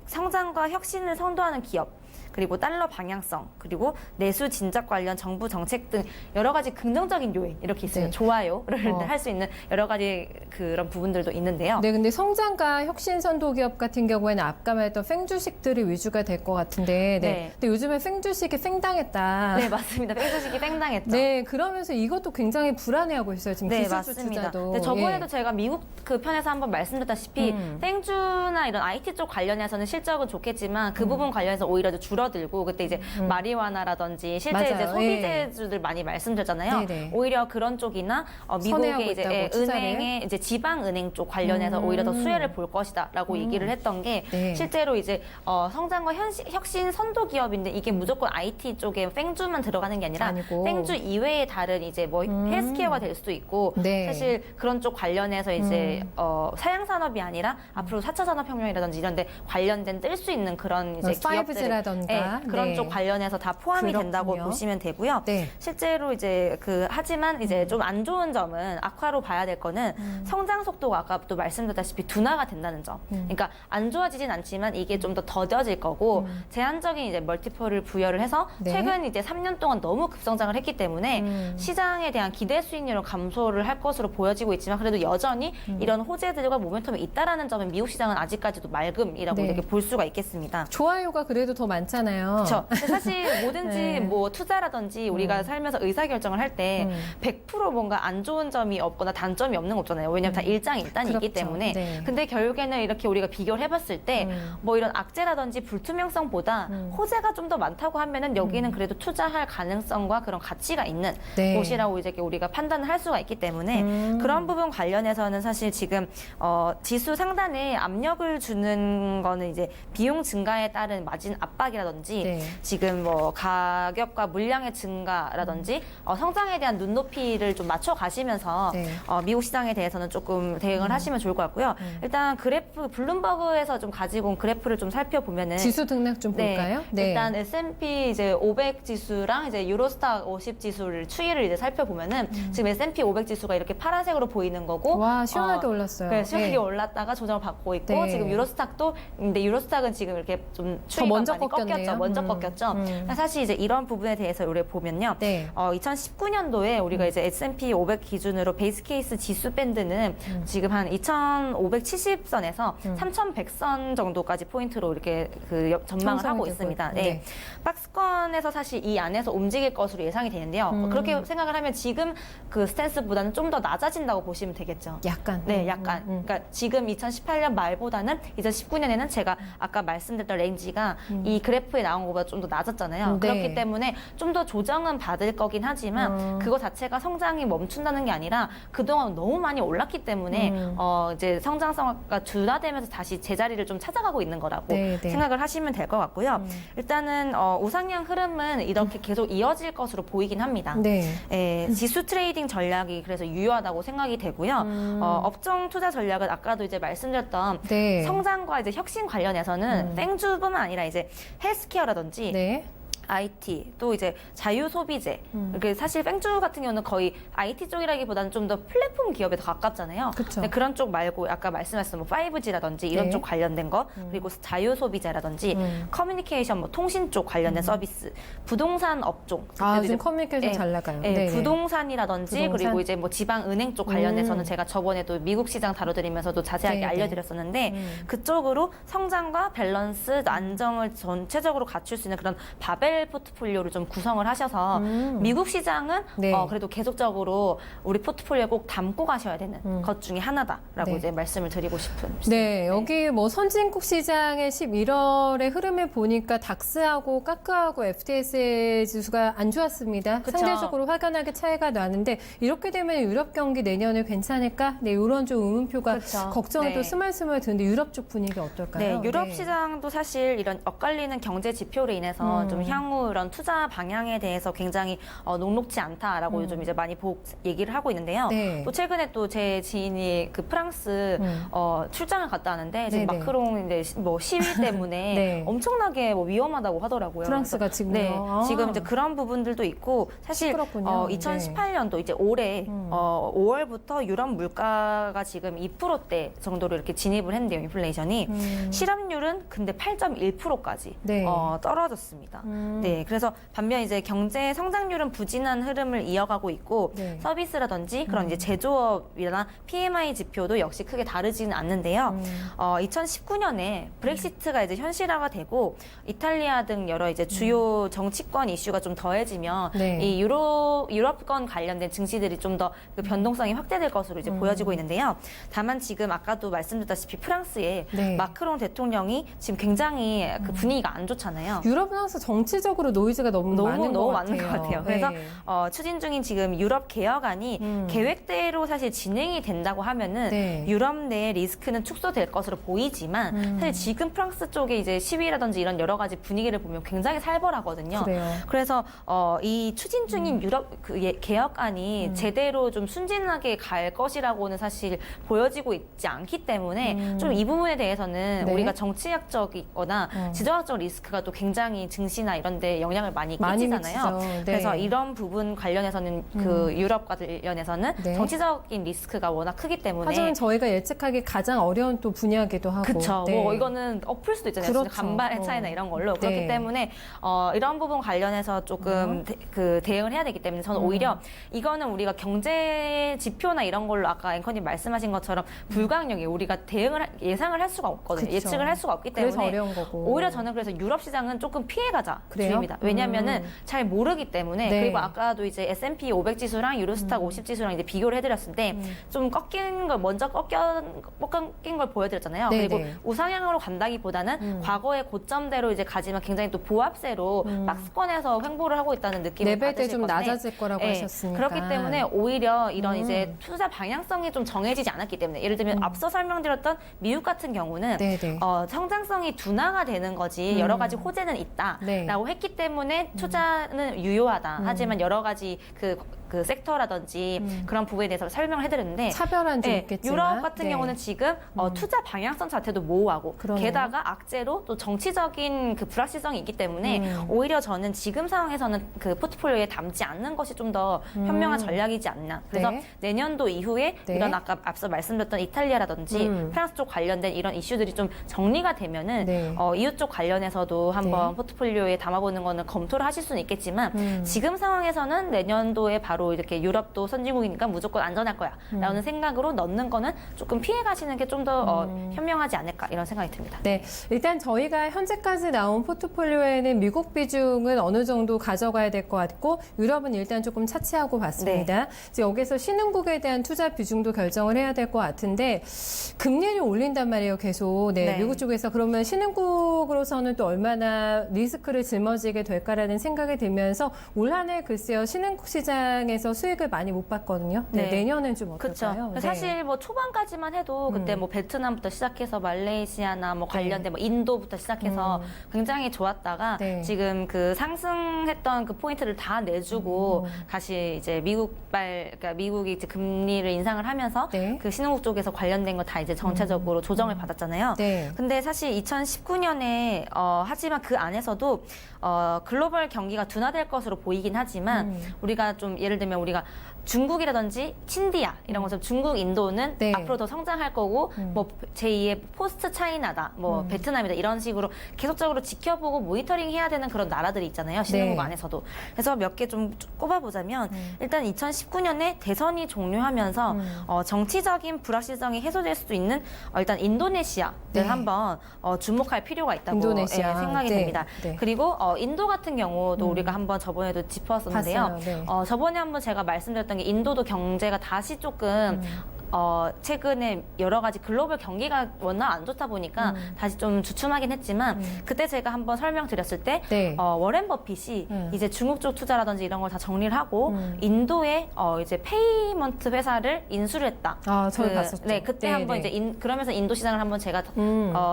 성장과 혁신을 선도하는 기업 그리고 달러 방향성 그리고 내수 진작 관련 정부 정책 등 여러 가지 긍정적인 요인 이렇게 있어요. 네. 좋아요를 할 수 있는 여러 가지 그런 부분들도 있는데요. 네, 근데 성장과 혁신 선도 기업 같은 경우에는 아까 말했던 팽주식들이 위주가 될 것 같은데, 네. 근데 요즘에 팽주식이 팽당했다. 네, 맞습니다. 팽주식이 팽당했죠. 네, 그러면서 이것도 굉장히 불안해하고 있어요. 지금 네, 기술주 맞습니다. 투자도. 근데 저번에도 예. 제가 미국 그 편에서 한번 말씀드렸다시피 땡주나 이런 IT 쪽 관련해서는 실적은 좋겠지만 그 부분 관련해서 오히려 좀 줄어들고 그때 이제 마리화나라든지 실제 맞아요. 이제 소비재주들 많이 말씀드렸잖아요. 네네. 오히려 그런 쪽이나 선회하고 미국의 이제 있다고, 투자를. 은행의 이제 지방은행 쪽 관련해서 오히려 더 수혜를 볼 것이다라고 얘기를 했던 게 네. 실제로 이제 성장과 혁신 선도 기업인데 이게 무조건 IT 쪽에 땡주만 들어가는 게 아니라 아니고. 땡주 이외의 다른 이제 뭐 헬스케어가 될 수도 있고 네. 사실 그런 쪽 관련해서 이제 사양 산업이 아니라 앞으로 4차 산업혁명이라든지 이런 데 관련된 뜰 수 있는 그런 이제 기업들 5G라던가. 그런 네. 쪽 관련해서 다 포함이 그렇군요. 된다고 보시면 되고요. 네. 실제로 이제 하지만 이제 좀 안 좋은 점은 악화로 봐야 될 거는 성장 속도가 아까 또 말씀드렸다시피 둔화가 된다는 점. 그러니까 안 좋아지진 않지만 이게 좀 더 더뎌질 거고 제한적인 이제 멀티플을 부여를 해서 네. 최근 이제 3년 동안 너무 급성장을 했기 때문에 시장에 대한 기대 수익률은 감소를 할 것으로 보여지고 있지만 그래도 여전히 이런 호재들과 모멘텀이 있다라는 점은 미국 시장은 아직까지도 맑음이라고 네. 이렇게 볼 수가 있겠습니다. 좋아요가 그래도 더 많잖아요. 그렇죠. 사실 뭐든지 네. 뭐 투자라든지 우리가 살면서 의사결정을 할 때 100% 뭔가 안 좋은 점이 없거나 단점이 없는 거 없잖아요. 왜냐하면 다 일장일단이기 그렇죠. 때문에. 네. 근데 결국에는 이렇게 우리가 비교를 해봤을 때 뭐 이런 악재라든지 불투명성보다 호재가 좀 더 많다고 하면은 여기는 그래도 투자할 가능성과 그런 가치가 있는 네. 곳이라고 이제 우리가 판단을 할 수가 있기 때문에 그런 부분 관련해서는 사실 지금 지수 상단에 압력을 주는 거는 이제 비용 증가에 따른 마진 압박이라든지 네. 지금 뭐 가격과 물량의 증가라든지 성장에 대한 눈높이를 좀 맞춰 가시면서 네. 미국 시장에 대해서는 조금 대응을 하시면 좋을 것 같고요. 일단 그래프 블룸버그에서 좀 가지고 온 그래프를 좀 살펴보면은 지수 등락 좀 볼까요? 네. 일단 S&P 이제 500 지수랑 이제 유로스탁 50 지수를 추이를 이제 살펴보면은 지금 S&P 500 지수가 이렇게 파란색으로 보이는 거고 와, 시원하게 올랐어요. 네, 시원하게 네. 올랐다가 조정을 받고 있고 네. 지금 유로스탁도 근데 유로스탁은 지금 이렇게 좀 추이가 먼저 많이 꺾였네요. 꺾였죠. 먼저 꺾였죠. 사실 이제 이런 부분에 대해서 우리 보면요. 네. 2019년도에 우리가 이제 S&P 500 기준으로 베이스 케이스 지수 밴드는 지금 한 2,570선에서 3,100선 정도까지 포인트로 이렇게 전망을 하고 있습니다. 네. 네. 박스권에서 사실 이 안에서 움직일 것으로 예상이 되는데요. 그렇게 생각을 하면 지금 그 스탠스보다는 좀 더 낮아진다고 보시면 되겠죠. 약간. 네, 약간. 그러니까 지금 2018년 말보다는 2019년에는 제가 아까 말씀드렸던 레인지가 이 그래프에 나온 것보다 좀 더 낮았잖아요. 네. 그렇기 때문에 좀 더 조정은 받을 거긴 하지만 그거 자체가 성장이 멈춘다는 게 아니라 그동안 너무 많이 올랐기 때문에 이제 성장성과 둔화되면서 다시 제자리를 좀 찾아가고 있는 거라고 네, 네. 생각을 하시면 될 것 같고요. 일단은 우상향 흐름은 이렇게 계속 이어질 것으로 보이긴 합니다. 네. 지수 트레이딩 전략이 그래서 유효하다고 생각이 되고요. 업종 투자 전략은 아까도 이제 말씀드렸던 네. 성장과 이제 혁신 관련해서는 땡주뿐만 아니라 이제 헬스케어라든지 네. IT 또 이제 자유 소비재 이렇게 사실 뺑주 같은 경우는 거의 IT 쪽이라기보다는 좀 더 플랫폼 기업에 더 가깝잖아요. 그쵸. 근데 그런 쪽 말고 아까 말씀하셨던 뭐 5G라든지 이런 네. 쪽 관련된 거 그리고 자유 소비재라든지 커뮤니케이션 뭐 통신 쪽 관련된 서비스 부동산 업종 아, 그때도 요즘 이제 커뮤니케이션 잘 나가요. 네, 네. 부동산이라든지 부동산? 그리고 이제 뭐 지방 은행 쪽 관련해서는 제가 저번에도 미국 시장 다뤄드리면서도 자세하게 네, 네. 알려드렸었는데 그쪽으로 성장과 밸런스 안정을 전체적으로 갖출 수 있는 그런 바벨 포트폴리오를 좀 구성을 하셔서 미국 시장은 네. 그래도 계속적으로 우리 포트폴리오에 꼭 담고 가셔야 되는 것 중에 하나다라고 네. 이제 말씀을 드리고 싶은. 네, 여기 뭐 선진국 시장의 11월의 흐름을 보니까 닥스하고 까크하고 FTSE 지수가 안 좋았습니다. 그쵸. 상대적으로 확연하게 차이가 나는데 이렇게 되면 유럽 경기 내년에 괜찮을까? 네, 이런 좀 의문표가 그쵸. 걱정이 네. 또 스멀스멀 드는데 유럽 쪽 분위기 어떨까요? 네, 유럽 네. 시장도 사실 이런 엇갈리는 경제 지표로 인해서 좀 향후 이런 투자 방향에 대해서 굉장히 녹록지 않다라고 요즘 이제 많이 얘기를 하고 있는데요. 네. 또 최근에 또 제 지인이 그 프랑스 출장을 갔다 왔는데 지금 네네. 마크롱 이제 뭐 시위 때문에 네. 엄청나게 뭐 위험하다고 하더라고요. 프랑스가 그래서 지금요? 네, 아. 지금 이제 그런 부분들도 있고 사실 시끄럽군요. 2018년도 이제 올해 5월부터 유럽 물가가 지금 2%대 정도로 이렇게 진입을 했는데요. 인플레이션이 실업률은 근데 8.1%까지 네. 떨어졌습니다. 네, 그래서 반면 이제 경제 성장률은 부진한 흐름을 이어가고 있고 네. 서비스라든지 그런 이제 제조업이나 PMI 지표도 역시 크게 다르지는 않는데요. 2019년에 브렉시트가 이제 현실화가 되고 이탈리아 등 여러 이제 주요 정치권 이슈가 좀 더해지면 네. 이 유럽권 관련된 증시들이 좀 더 그 변동성이 확대될 것으로 이제 보여지고 있는데요. 다만 지금 아까도 말씀드렸다시피 프랑스의 네. 마크롱 대통령이 지금 굉장히 그 분위기가 안 좋잖아요. 유럽은 항상 정치적으로 노이즈가 너무 많은 것 같아요. 그래서 네. 추진 중인 지금 유럽 개혁안이 계획대로 사실 진행이 된다고 하면은 네. 유럽 내 리스크는 축소될 것으로 보이지만 사실 지금 프랑스 쪽에 이제 시위라든지 이런 여러 가지 분위기를 보면 굉장히 살벌하거든요. 그래요. 그래서 이 추진 중인 유럽 개혁안이 제대로 좀 순진하게 갈 것이라고는 사실 보여지고 있지 않기 때문에 좀 이 부분에 대해서는 네. 우리가 정치학적이거나 지정학적 리스크가 또 굉장히 증시나 이런 이런 데 영향을 많이 많이 끼치잖아요. 미치죠. 네. 그래서 이런 부분 관련해서는 그 유럽과 관련해서는 네. 정치적인 리스크가 워낙 크기 때문에 하지만 저희가 예측하기 가장 어려운 또 분야기도 하고. 그렇죠. 네. 뭐 이거는 엎을 수도 있잖아요. 그렇죠. 간발의 차이나 이런 걸로. 네. 그렇기 때문에 이런 부분 관련해서 조금 그 대응을 해야 되기 때문에 저는 오히려 이거는 우리가 경제 지표나 이런 걸로 아까 앵커님 말씀하신 것처럼 불가항력이 우리가 예상을 할 수가 없거든요. 그쵸. 예측을 할 수가 없기 그래서 때문에 어려운 거고. 오히려 저는 그래서 유럽 시장은 조금 피해가자 그래요? 주의입니다. 왜냐하면은 잘 모르기 때문에 네. 그리고 아까도 이제 S&P 500 지수랑 유로스탁 50 지수랑 이제 비교를 해드렸을 때 좀 꺾인 걸 먼저 꺾인 걸 보여드렸잖아요. 네, 그리고 네. 우상향으로 간다기보다는 과거의 고점대로 이제 가지만 굉장히 또 보합세로 박스권에서 횡보를 하고 있다는 느낌을 레벨 때 받으실 좀 건데 낮아질 거라고 네, 하셨으니까. 그렇기 때문에 오히려 이런 이제 투자 방향성이 좀 정해지지 않았기 때문에 예를 들면 앞서 설명드렸던 미국 같은 경우는 네, 네. 성장성이 둔화가 되는 거지 여러 가지 호재는 있다라고 네. 했기 때문에 투자는 유효하다. 하지만 여러 가지 그 섹터라든지 그런 부분에 대해서 설명을 해드렸는데 차별한 좀 있겠지만. 유럽 같은 네. 경우는 지금 투자 방향성 자체도 모호하고 그러네요. 게다가 악재로 또 정치적인 그 불확실성이 있기 때문에 오히려 저는 지금 상황에서는 그 포트폴리오에 담지 않는 것이 좀 더 현명한 전략이지 않나. 그래서 네. 내년도 이후에 네. 이런 아까 앞서 말씀드렸던 이탈리아라든지 프랑스 쪽 관련된 이런 이슈들이 좀 정리가 되면은 네. 이웃 쪽 관련해서도 한번 네. 포트폴리오에 담아보는 거는 검토를 하실 수는 있겠지만 지금 상황에서는 내년도에 바로 이렇게 유럽도 선진국이니까 무조건 안전할 거야 라는 생각으로 넣는 거는 조금 피해 가시는 게 좀 더 현명하지 않을까 이런 생각이 듭니다. 네, 일단 저희가 현재까지 나온 포트폴리오에는 미국 비중은 어느 정도 가져가야 될 것 같고 유럽은 일단 조금 차치하고 봤습니다. 이제 여기서 신흥국에 대한 투자 비중도 결정을 해야 될 것 같은데 금리를 올린단 말이에요, 계속. 네, 네. 미국 쪽에서 그러면 신흥국으로서는 또 얼마나 리스크를 짊어지게 될까라는 생각이 들면서 올 한 해 글쎄요 신흥국 시장에서 수익을 많이 못 봤거든요. 네, 네. 내년엔 좀 그렇죠. 어떨까요? 네. 사실 뭐 초반까지만 해도 그때 뭐 베트남부터 시작해서 말레이시아나 뭐 관련된 뭐 인도부터 시작해서 굉장히 좋았다가 네. 지금 그 상승했던 그 포인트를 다 내주고 다시 이제 그러니까 미국이 이제 금리를 인상을 하면서 네. 그 신흥국 쪽에서 관련된 거 다 이제 전체적으로 조정을 받았잖아요. 네. 근데 사실 2019년에 하지만 그 안에서도 글로벌 경기가 둔화될 것으로 보이긴 하지만 우리가 좀 예를 들면 우리가 중국이라든지 친디아 이런 것처럼 중국, 인도는 네. 앞으로 더 성장할 거고 뭐 제2의 포스트 차이나다, 뭐 베트남이다 이런 식으로 계속적으로 지켜보고 모니터링 해야 되는 그런 나라들이 있잖아요. 신흥국 네. 안에서도. 그래서 몇 개 좀 꼽아보자면 일단 2019년에 대선이 종료하면서 정치적인 불확실성이 해소될 수도 있는 일단 인도네시아를 네. 한번 주목할 필요가 있다고 인도네시아. 생각이 네. 됩니다. 네. 그리고 인도 같은 경우도 우리가 한번 저번에도 짚었었는데요. 봤어요. 네. 저번에 한번 제가 말씀드렸던 게 인도도 경제가 다시 조금 최근에 여러 가지 글로벌 경기가 워낙 안 좋다 보니까 다시 좀 주춤하긴 했지만 그때 제가 한번 설명드렸을 때 네. 워렌 버핏이 이제 중국 쪽 투자라든지 이런 걸 다 정리를 하고 인도에 이제 페이먼트 회사를 인수를 했다. 아, 저희 봤었죠. 네, 그때 네, 한번 네. 이제 그러면서 인도 시장을 한번 제가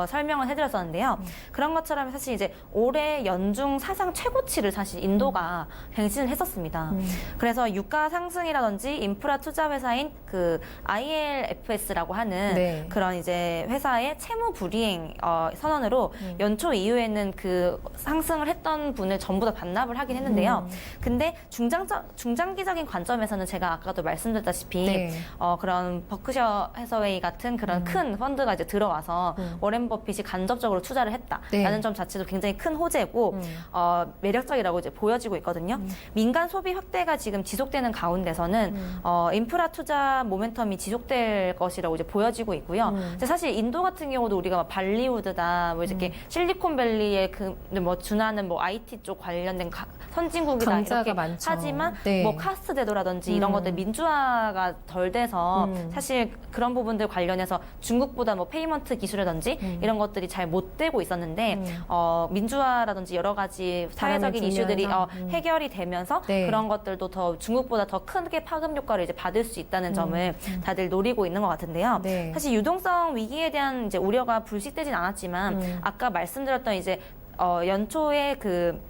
설명을 해드렸었는데요. 그런 것처럼 사실 이제 올해 연중 사상 최고치를 사실 인도가 갱신을 했었습니다. 그래서 유가 상승이라든지 인프라 투자 회사인 그 ILFS라고 하는 네. 그런 이제 회사의 채무 불이행 선언으로 연초 이후에는 그 상승을 했던 분을 전부 다 반납을 하긴 했는데요. 근데 중장기적인 관점에서는 제가 아까도 말씀드렸다시피 네. 그런 버크셔 해서웨이 같은 그런 큰 펀드가 이제 들어와서 워렌 버핏이 간접적으로 투자를 했다라는 네. 점 자체도 굉장히 큰 호재고 매력적이라고 이제 보여지고 있거든요. 민간 소비 확대가 지금 지속되는 가운데서는 인프라 투자 모멘텀이 지속될 것이라고 이제 보여지고 있고요. 근데 사실 인도 같은 경우도 우리가 막 발리우드다, 뭐 이렇게 실리콘밸리에 뭐 준하는 뭐 IT 쪽 관련된 선진국이다 강자가 이렇게 많죠. 하지만 네. 뭐 카스트 제도라든지 이런 것들 민주화가 덜 돼서 사실 그런 부분들 관련해서 중국보다 뭐 페이먼트 기술이라든지 이런 것들이 잘 못 되고 있었는데 민주화라든지 여러 가지 사회적인 이슈들이 해결이 되면서 네. 그런 것들도 더 중국보다 더 크게 파급 효과를 이제 받을 수 있다는 점을 다들 노리고 있는 것 같은데요. 네. 사실 유동성 위기에 대한 이제 우려가 불식되진 않았지만 아까 말씀드렸던 이제 연초에 그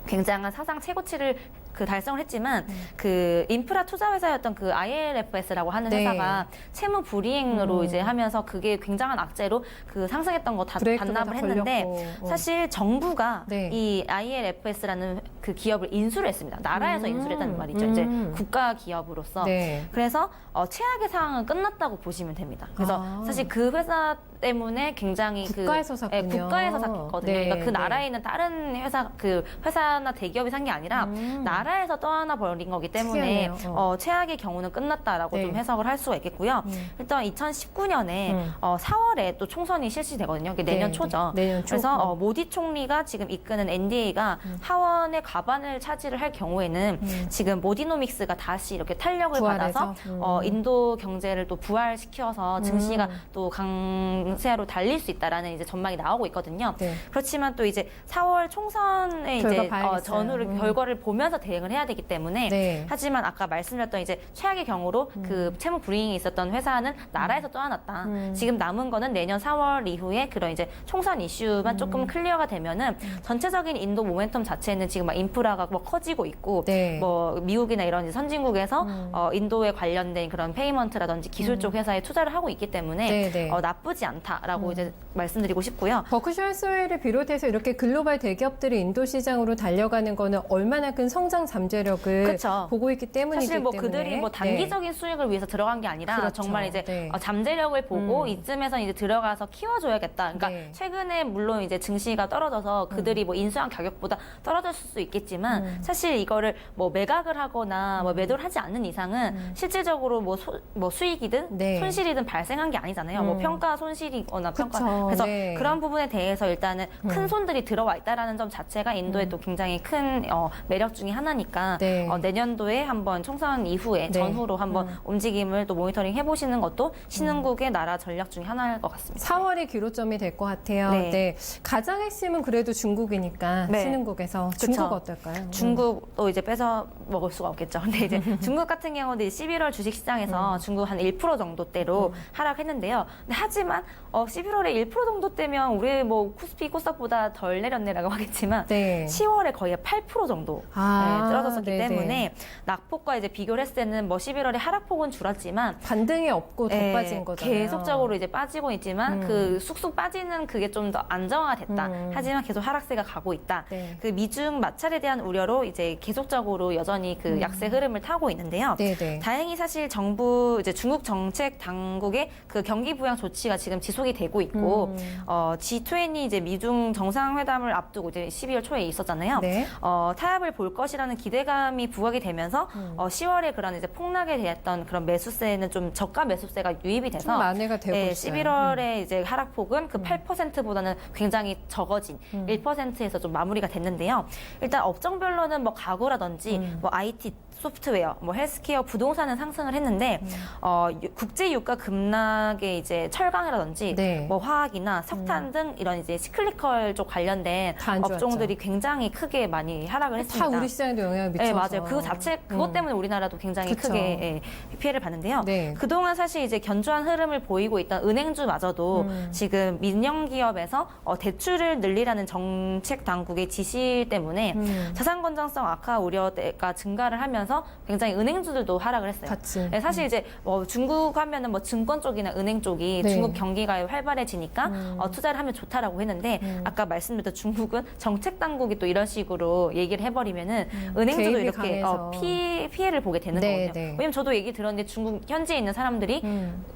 굉장한 사상 최고치를 그 달성을 했지만 그 인프라 투자 회사였던 그 ILFS라고 하는 네. 회사가 채무 불이행으로 이제 하면서 그게 굉장한 악재로 그 상승했던 거 다 브레이크가 반납을 다 했는데 걸렸고. 사실 정부가 네. 이 ILFS라는 그 기업을 인수를 했습니다. 나라에서 인수를 했다는 말이죠. 이제 국가 기업으로서. 네. 그래서 최악의 상황은 끝났다고 보시면 됩니다. 그래서 사실 그 회사 때문에 굉장히 국가에서 샀군요. 네, 국가에서 샀거든요. 네, 그러니까 그 네. 나라에 있는 다른 회사, 그 회사나 대기업이 산 게 아니라 나라에서 떠나 버린 거기 때문에 특이하네요. 최악의 경우는 끝났다라고 네. 좀 해석을 할 수가 있겠고요. 일단 2019년에 4월에 또 총선이 실시되거든요. 그게 내년 네, 초죠. 네. 내년 초. 그래서 모디 총리가 지금 이끄는 NDA가 하원의 과반을 차지를 할 경우에는 지금 모디노믹스가 다시 이렇게 탄력을 부활해서? 받아서 인도 경제를 또 부활시켜서 증시가 또 강세로 달릴 수 있다라는 이제 전망이 나오고 있거든요. 네. 그렇지만 또 이제 4월 총선에 결과 이제 봐야겠어요. 전후를 결과를 보면서 대응을 해야 되기 때문에 네. 하지만 아까 말씀드렸던 이제 최악의 경우로 그 채무 불이행이 있었던 회사는 나라에서 떠안았다. 지금 남은 거는 내년 4월 이후에 그런 이제 총선 이슈만 조금 클리어가 되면은 전체적인 인도 모멘텀 자체는 지금 막 인프라가 뭐 커지고 있고 네. 뭐 미국이나 이런 이제 선진국에서 인도에 관련된 그런 페이먼트라든지 기술 쪽 회사에 투자를 하고 있기 때문에 네, 네. 나쁘지 않다라고 이제 말씀드리고 싶고요. 버크셔 해서웨이를 비롯해서 이렇게 글로벌 대기업들이 인도 시장으로 달려가는 거는 얼마나 큰 성장 잠재력을 그쵸. 보고 있기 때문이기 사실 뭐 때문에 그들이 뭐 단기적인 수익을 위해서 들어간 게 아니라 그렇죠. 정말 이제 네. 잠재력을 보고 이쯤에서 이제 들어가서 키워줘야겠다. 그러니까 네. 최근에 물론 이제 증시가 떨어져서 그들이 뭐 인수한 가격보다 떨어졌을 수 있겠지만 사실 이거를 뭐 매각을 하거나 뭐 매도를 하지 않는 이상은 실질적으로 뭐 수익이든 네. 손실이든 발생한 게 아니잖아요. 뭐 평가 손실이거나 평가 그쵸. 그래서 네. 그런 부분에 대해서 일단은 큰 손들이 들어와 있다라는 점 자체가 인도에 또 굉장히 큰 매력 중에 하나니까 네. 내년도에 한번 총선 이후에 네. 전후로 한번 움직임을 또 모니터링 해보시는 것도 신흥국의 나라 전략 중에 하나일 것 같습니다. 4월이 기로점이 될 것 같아요. 네. 네. 가장 핵심은 그래도 중국이니까 네. 신흥국에서 그쵸. 중국 어떨까요? 중국도 이제 뺏어 먹을 수가 없겠죠. 근데 이제 중국 같은 경우도 11월 주식시장에서 중국 한 1% 정도대로 하락했는데요. 근데 하지만 11월에 1% 정도대면 우리 뭐 코스피 코스닥보다 덜 내렸네라고 하겠지만 네. 10월에 거의 8% 정도 떨어졌었기 네네. 때문에 낙폭과 이제 비교를 했을 때는 뭐 11월에 하락폭은 줄었지만 반등이 없고 더 빠진 거잖아요. 계속적으로 이제 빠지고 있지만 그 쑥쑥 빠지는 그게 좀 더 안정화됐다. 하지만 계속 하락세가 가고 있다. 네. 그 미중 마찰에 대한 우려로 이제 계속적으로 여전히 그 약세 흐름을 타고 있는데요. 네네. 다행히 사실 정부 이제 중국 정책 당국의 그 경기 부양 조치가 지금 지속이 되고 있고 G20 이제 미중 정상회담을 앞두고 이제 12월 초에 있었잖아요. 네. 타협을 볼 것이라는 기대감이 부각이 되면서 10월에 그런 이제 폭락에 대했던 그런 매수세는 좀 저가 매수세가 유입이 돼서 좀 만회가 되고 있어요. 11월에 이제 하락폭은 그 8%보다는 굉장히 적어진 1%에서 좀 마무리가 됐는데요. 일단 업종별로는 뭐 가구라든지 뭐 IT 소프트웨어, 뭐 헬스케어, 부동산은 상승을 했는데 국제 유가 급락에 이제 철강이라든지 네. 뭐 화학이나 석탄 등 이런 이제 시클리컬 쪽 관련된 다안 좋았죠. 업종들이 굉장히 크게 많이 하락을 했습니다. 다 우리 시장에도 영향을 미쳐서. 네, 맞아요. 그것 때문에 우리나라도 굉장히 그쵸. 크게 피해를 봤는데요. 네. 그동안 사실 이제 견조한 흐름을 보이고 있던 은행주마저도 지금 민영 기업에서 대출을 늘리라는 정책 당국의 지시 때문에 자산 건전성 악화 우려가 증가를 하면서 굉장히 은행주들도 하락을 했어요. 같이. 네, 사실 이제 중국 하면은 뭐 증권 쪽이나 은행 쪽이 네. 중국 경기가 활발해지니까 투자를 하면 좋다라고 했는데 아까 말씀드렸던 중국은 정책 당국이 또 이런 식으로 얘기를 해버리면은 은행주도 개입이 이렇게 강해서. 피해를 보게 되는 네, 거거든요. 네. 왜냐면 저도 얘기 들었는데 중국 현지에 있는 사람들이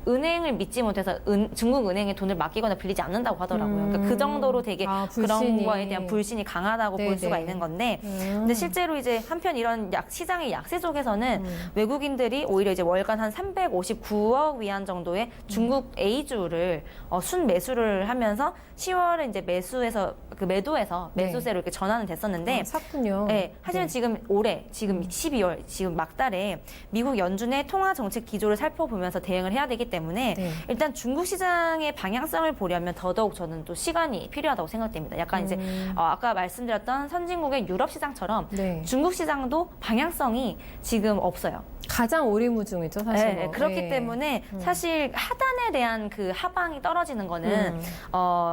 은행을 믿지 못해서 중국 은행에 돈을 맡기거나 빌리지 않는다고 하더라고요. 그러니까 그 정도로 되게 불신이. 그런 거에 대한 불신이 강하다고 네, 볼 수가 네. 있는 건데 근데 실제로 이제 한편 이런 시장의 약세 쪽에서는 외국인들이 오히려 이제 월간 한 359억 위안 정도의 중국 A주를 순매수를 하면서 10월에 이제 매도해서 네. 매수세로 이렇게 전환은 됐었는데 샀군요. 네, 하지만 네. 지금 올해, 지금 12월, 지금 막달에 미국 연준의 통화 정책 기조를 살펴보면서 대응을 해야 되기 때문에 네. 일단 중국 시장의 방향성을 보려면 더더욱 저는 또 시간이 필요하다고 생각됩니다. 약간 이제 아까 말씀드렸던 선진국의 유럽 시장처럼 네. 중국 시장도 방향성이 지금 없어요. 가장 오리무중이죠, 사실. 네, 그렇기 때문에 사실 하단에 대한 그 하방이 떨어지는 거는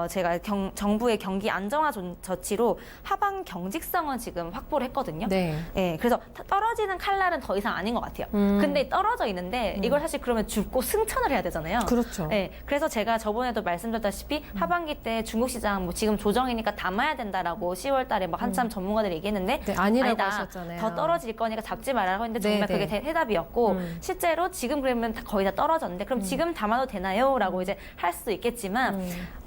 제가 정부의 경기 안정화 조치로 하방 경직성은 지금 확보를 했거든요. 네. 네, 그래서 떨어지는 칼날은 더 이상 아닌 것 같아요. 근데 떨어져 있는데 이걸 사실 그러면 줍고 승천을 해야 되잖아요. 그렇죠. 네, 그래서 제가 저번에도 말씀드렸다시피 하반기 때 중국 시장 뭐 지금 조정이니까 담아야 된다라고 10월 달에 막 한참 전문가들이 얘기했는데 네, 아니라고 아니다. 하셨잖아요. 더 떨어질 거니까 잡지 말라고 했는데 정말 네, 그게 네. 해답이었고 실제로 지금 그러면 거의 다 떨어졌는데 그럼 지금 담아도 되나요? 라고 이제 할 수도 있겠지만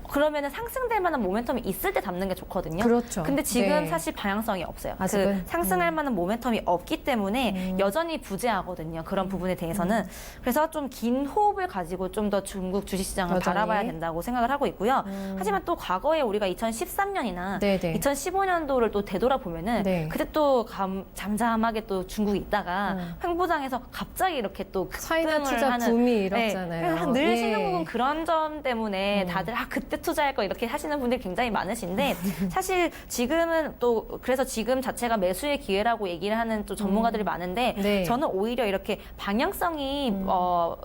그러면은 상승될 만한 모멘텀이 있을 때 담는 게 좋거든요. 그렇죠. 근데 지금 네. 사실 방향성이 없어요. 아직은? 그 상승할 만한 모멘텀이 없기 때문에 여전히 부재하거든요. 그런 부분에 대해서는. 그래서 좀 긴 호흡을 가지고 좀 더 중국 주식시장을 여전히? 바라봐야 된다고 생각을 하고 있고요. 하지만 또 과거에 우리가 2013년이나 네네. 2015년도를 또 되돌아보면은 네. 그때 또 잠잠하게 또 중국이 있다가 횡보장에서 갑자기 이렇게 또 차이나 급등을 투자 하는 붐이 네, 일었잖아요. 그래서 늘 예. 신흥국은 그런 점 때문에 다들 그때 투자할 거 이렇게 하시는 분들이 굉장히 많으신데 사실 지금은 또 그래서 지금 자체가 매수의 기회라고 얘기를 하는 또 전문가들이 많은데 네. 저는 오히려 이렇게 방향성이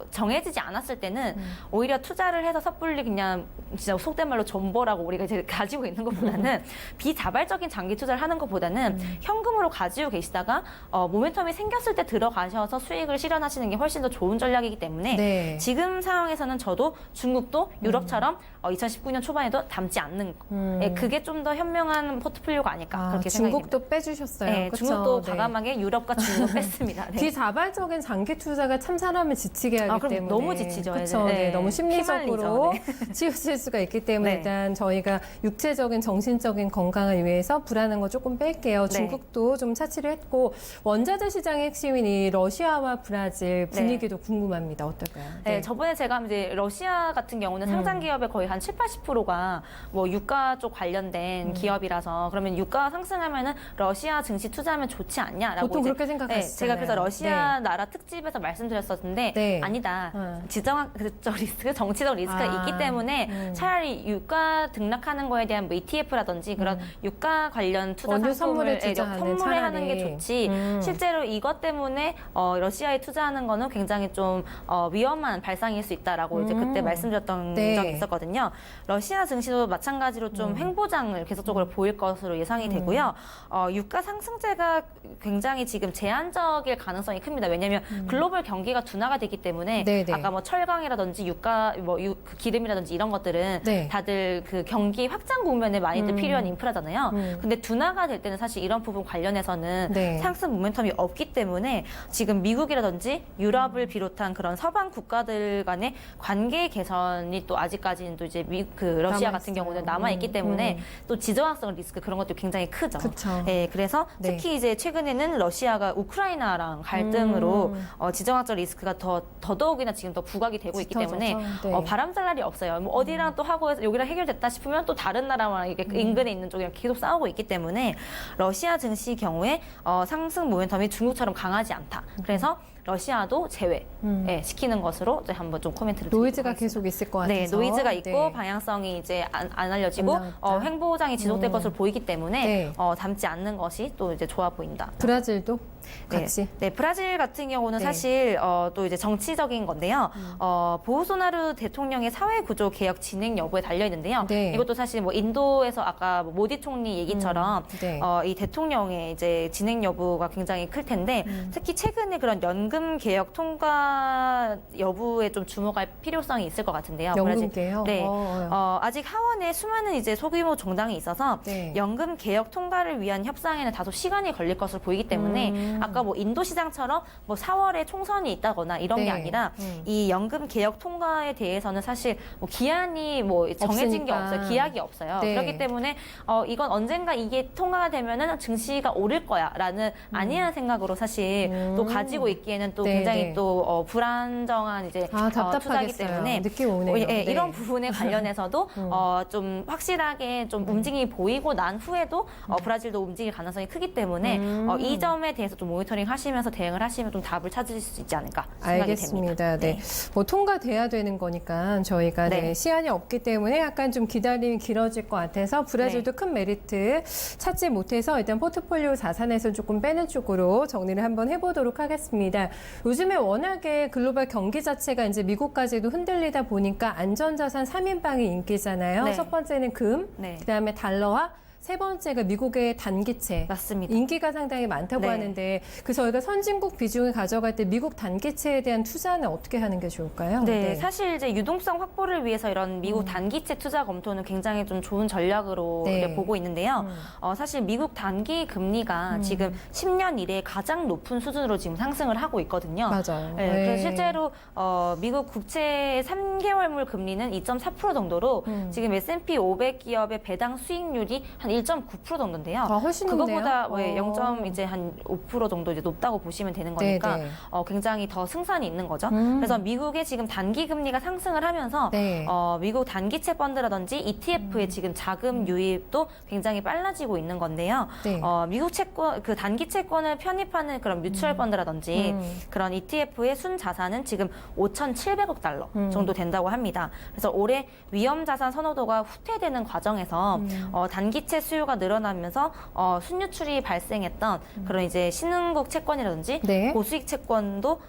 정해지지 않았을 때는 오히려 투자를 해서 섣불리 그냥 진짜 속된 말로 존버라고 우리가 이제 가지고 있는 것보다는 비자발적인 장기 투자를 하는 것보다는 현금으로 가지고 계시다가 모멘텀이 생겼을 때 들어가셔서 수익을 실현하시는 게 훨씬 더 좋은 전략이기 때문에 네. 지금 상황에서는 저도 중국도 유럽처럼 2019년 초반에도 담지 않는 거. 예, 그게 좀 더 현명한 포트폴리오가 아닐까 그렇게 생각이 듭니다. 중국도 빼주셨어요. 네, 그쵸? 중국도 네. 과감하게 유럽과 중국 뺐습니다. 네. 비자발적인 장기 투자가 참 사람을 지치게 하기 그럼 때문에 너무 지치죠. 그렇죠. 네. 네, 너무 심리적으로 휘말리죠. 치우칠 수가 있기 때문에 네. 일단 저희가 육체적인 정신적인 건강을 위해서 불안한 거 조금 뺄게요. 네. 중국도 좀 차치를 했고 원자재 시장의 핵심인 이 러시아와 브라질 분위기도 궁금합니다. 어떨까요? 네, 저번에 제가 이제 러시아 같은 경우는 상장 기업의 거의 한 7, 80%가 뭐 유가 쪽 관련된 기업이라서 그러면 유가 상승하면은 러시아 증시 투자하면 좋지 않냐라고 보통 이제 그렇게 생각하시잖아요. 네, 제가 그래서 러시아 나라 특집에서 말씀드렸었는데 네. 아니다. 네. 지정학적 리스크, 정치적 리스크가 아. 있기 때문에 차라리 유가 등락하는 거에 대한 뭐 ETF라든지 그런 유가 관련 투자 원유 상품을 선물에 투자하는 선물에 하는 게 차라리. 좋지. 실제로 이것 때문에 러시아에 투자하는 거는 굉장히 좀 위험한 발상일 수 있다라고 이제 그때 말씀드렸던 네. 적이 있었거든요. 러시아 증시도 마찬가지로 좀 횡보장을 계속적으로 보일 것으로 예상이 되고요. 유가 상승세가 굉장히 지금 제한적일 가능성이 큽니다. 왜냐하면 글로벌 경기가 둔화가 되기 때문에 네, 네. 아까 뭐 철강이라든지 유가 그 기름이라든지 이런 것들은 네. 다들 그 경기 확장 국면에 많이들 필요한 인프라잖아요. 근데 둔화가 될 때는 사실 이런 부분 관련해서는 네. 상승 모멘텀이 없기 때문에 지금 미국이라든지 유럽을 비롯한 그런 서방 국가들 간의 관계 개선이 또 아직까지는 또 이제 그 러시아 같은 남아있어요. 경우는 남아 있기 때문에 또 지정학적 리스크 그런 것도 굉장히 크죠. 그쵸. 예, 그래서 네. 특히 이제 최근에는 러시아가 우크라이나랑 갈등으로 지정학적 리스크가 더더욱이나 지금 더 부각이 되고 있기 짙어져서. 때문에 네. 바람잘 날이 없어요. 뭐 어디랑 또 하고 해서 여기랑 해결됐다 싶으면 또 다른 나라랑 이게 인근에 있는 쪽이랑 계속 싸우고 있기 때문에 러시아 증시 경우에 상승 모멘텀이 중국처럼 강하지 않다. 그래서 러시아도 제외 시키는 것으로 이제 한번 좀 코멘트를 노이즈가 드리도록 계속 있을 것 같아서. 네, 노이즈가 있고 네. 방향성이 이제 안 알려지고 안 나왔다. 횡보장이 지속될 것으로 보이기 때문에 네. 담지 않는 것이 또 이제 좋아 보인다. 브라질도 같이. 네, 브라질 같은 경우는 네. 사실 또 이제 정치적인 건데요. 보우소나루 대통령의 사회 구조 개혁 진행 여부에 달려 있는데요. 네. 이것도 사실 뭐 인도에서 아까 뭐 모디 총리 얘기처럼 네. 이 대통령의 이제 진행 여부가 굉장히 클 텐데 특히 최근에 그런 연금 개혁 통과 여부에 좀 주목할 필요성이 있을 것 같은데요. 연금 브라질. 개혁? 네. 아직 하원에 수많은 이제 소규모 정당이 있어서 네. 연금 개혁 통과를 위한 협상에는 다소 시간이 걸릴 것으로 보이기 때문에 아까 뭐 인도 시장처럼 뭐 4월에 총선이 있다거나 이런 네. 게 아니라 이 연금 개혁 통과에 대해서는 사실 뭐 기한이 뭐 정해진 게 없으니까. 없어요. 기약이 없어요. 네. 그렇기 때문에 이건 언젠가 이게 통과가 되면은 증시가 오를 거야라는 아니한 생각으로 사실 또 가지고 있기에는 또 네, 굉장히 네. 또 불안정한 이제 투자기 답답하겠어요. 때문에 느낌 오네요. 예, 네. 이런 부분에 관련해서도 좀 확실하게 좀 움직임이 보이고 난 후에도 브라질도 움직일 가능성이 크기 때문에 이 점에 대해서 좀 모니터링 하시면서 대응을 하시면 좀 답을 찾으실 수 있지 않을까 생각이 알겠습니다. 됩니다. 네. 뭐 통과돼야 되는 거니까 저희가 네. 네, 시한이 없기 때문에 약간 좀 기다림이 길어질 것 같아서 브라질도 네. 큰 메리트 찾지 못해서 일단 포트폴리오 자산에서 조금 빼는 쪽으로 정리를 한번 해보도록 하겠습니다. 요즘에 워낙에 글로벌 경기 자체가 이제 미국까지도 흔들리다 보니까 안전자산 3인방이 인기잖아요. 네. 첫 번째는 금, 네. 그다음에 달러와 세 번째가 미국의 단기채. 맞습니다. 인기가 상당히 많다고 네. 하는데 그래서 저희가 선진국 비중을 가져갈 때 미국 단기채에 대한 투자는 어떻게 하는 게 좋을까요? 네, 사실 이제 유동성 확보를 위해서 이런 미국 단기채 투자 검토는 굉장히 좀 좋은 전략으로 네. 이제 보고 있는데요. 사실 미국 단기 금리가 지금 10년 이래 가장 높은 수준으로 지금 상승을 하고 있거든요. 맞아요. 네, 네. 그래서 실제로 미국 국채 3개월물 금리는 2.4% 정도로 지금 S&P 500 기업의 배당 수익률이 한 1.9% 정도인데요. 훨씬 그거보다 높네요. 0. 이제 한 5% 정도 이제 높다고 보시면 되는 거니까 네, 네. 굉장히 더 승산이 있는 거죠. 그래서 미국의 지금 단기 금리가 상승을 하면서 네. 미국 단기채 펀드라든지 ETF의 지금 자금 유입도 굉장히 빨라지고 있는 건데요. 네. 미국 채권 그 단기 채권을 편입하는 그런 뮤추얼 펀드라든지 그런 ETF의 순 자산은 지금 5,700억 달러 정도 된다고 합니다. 그래서 올해 위험 자산 선호도가 후퇴되는 과정에서 단기채 수요가 늘어나면서 순유출이 발생했던 그런 이제 신흥국 채권이라든지 네. 고수익 채권도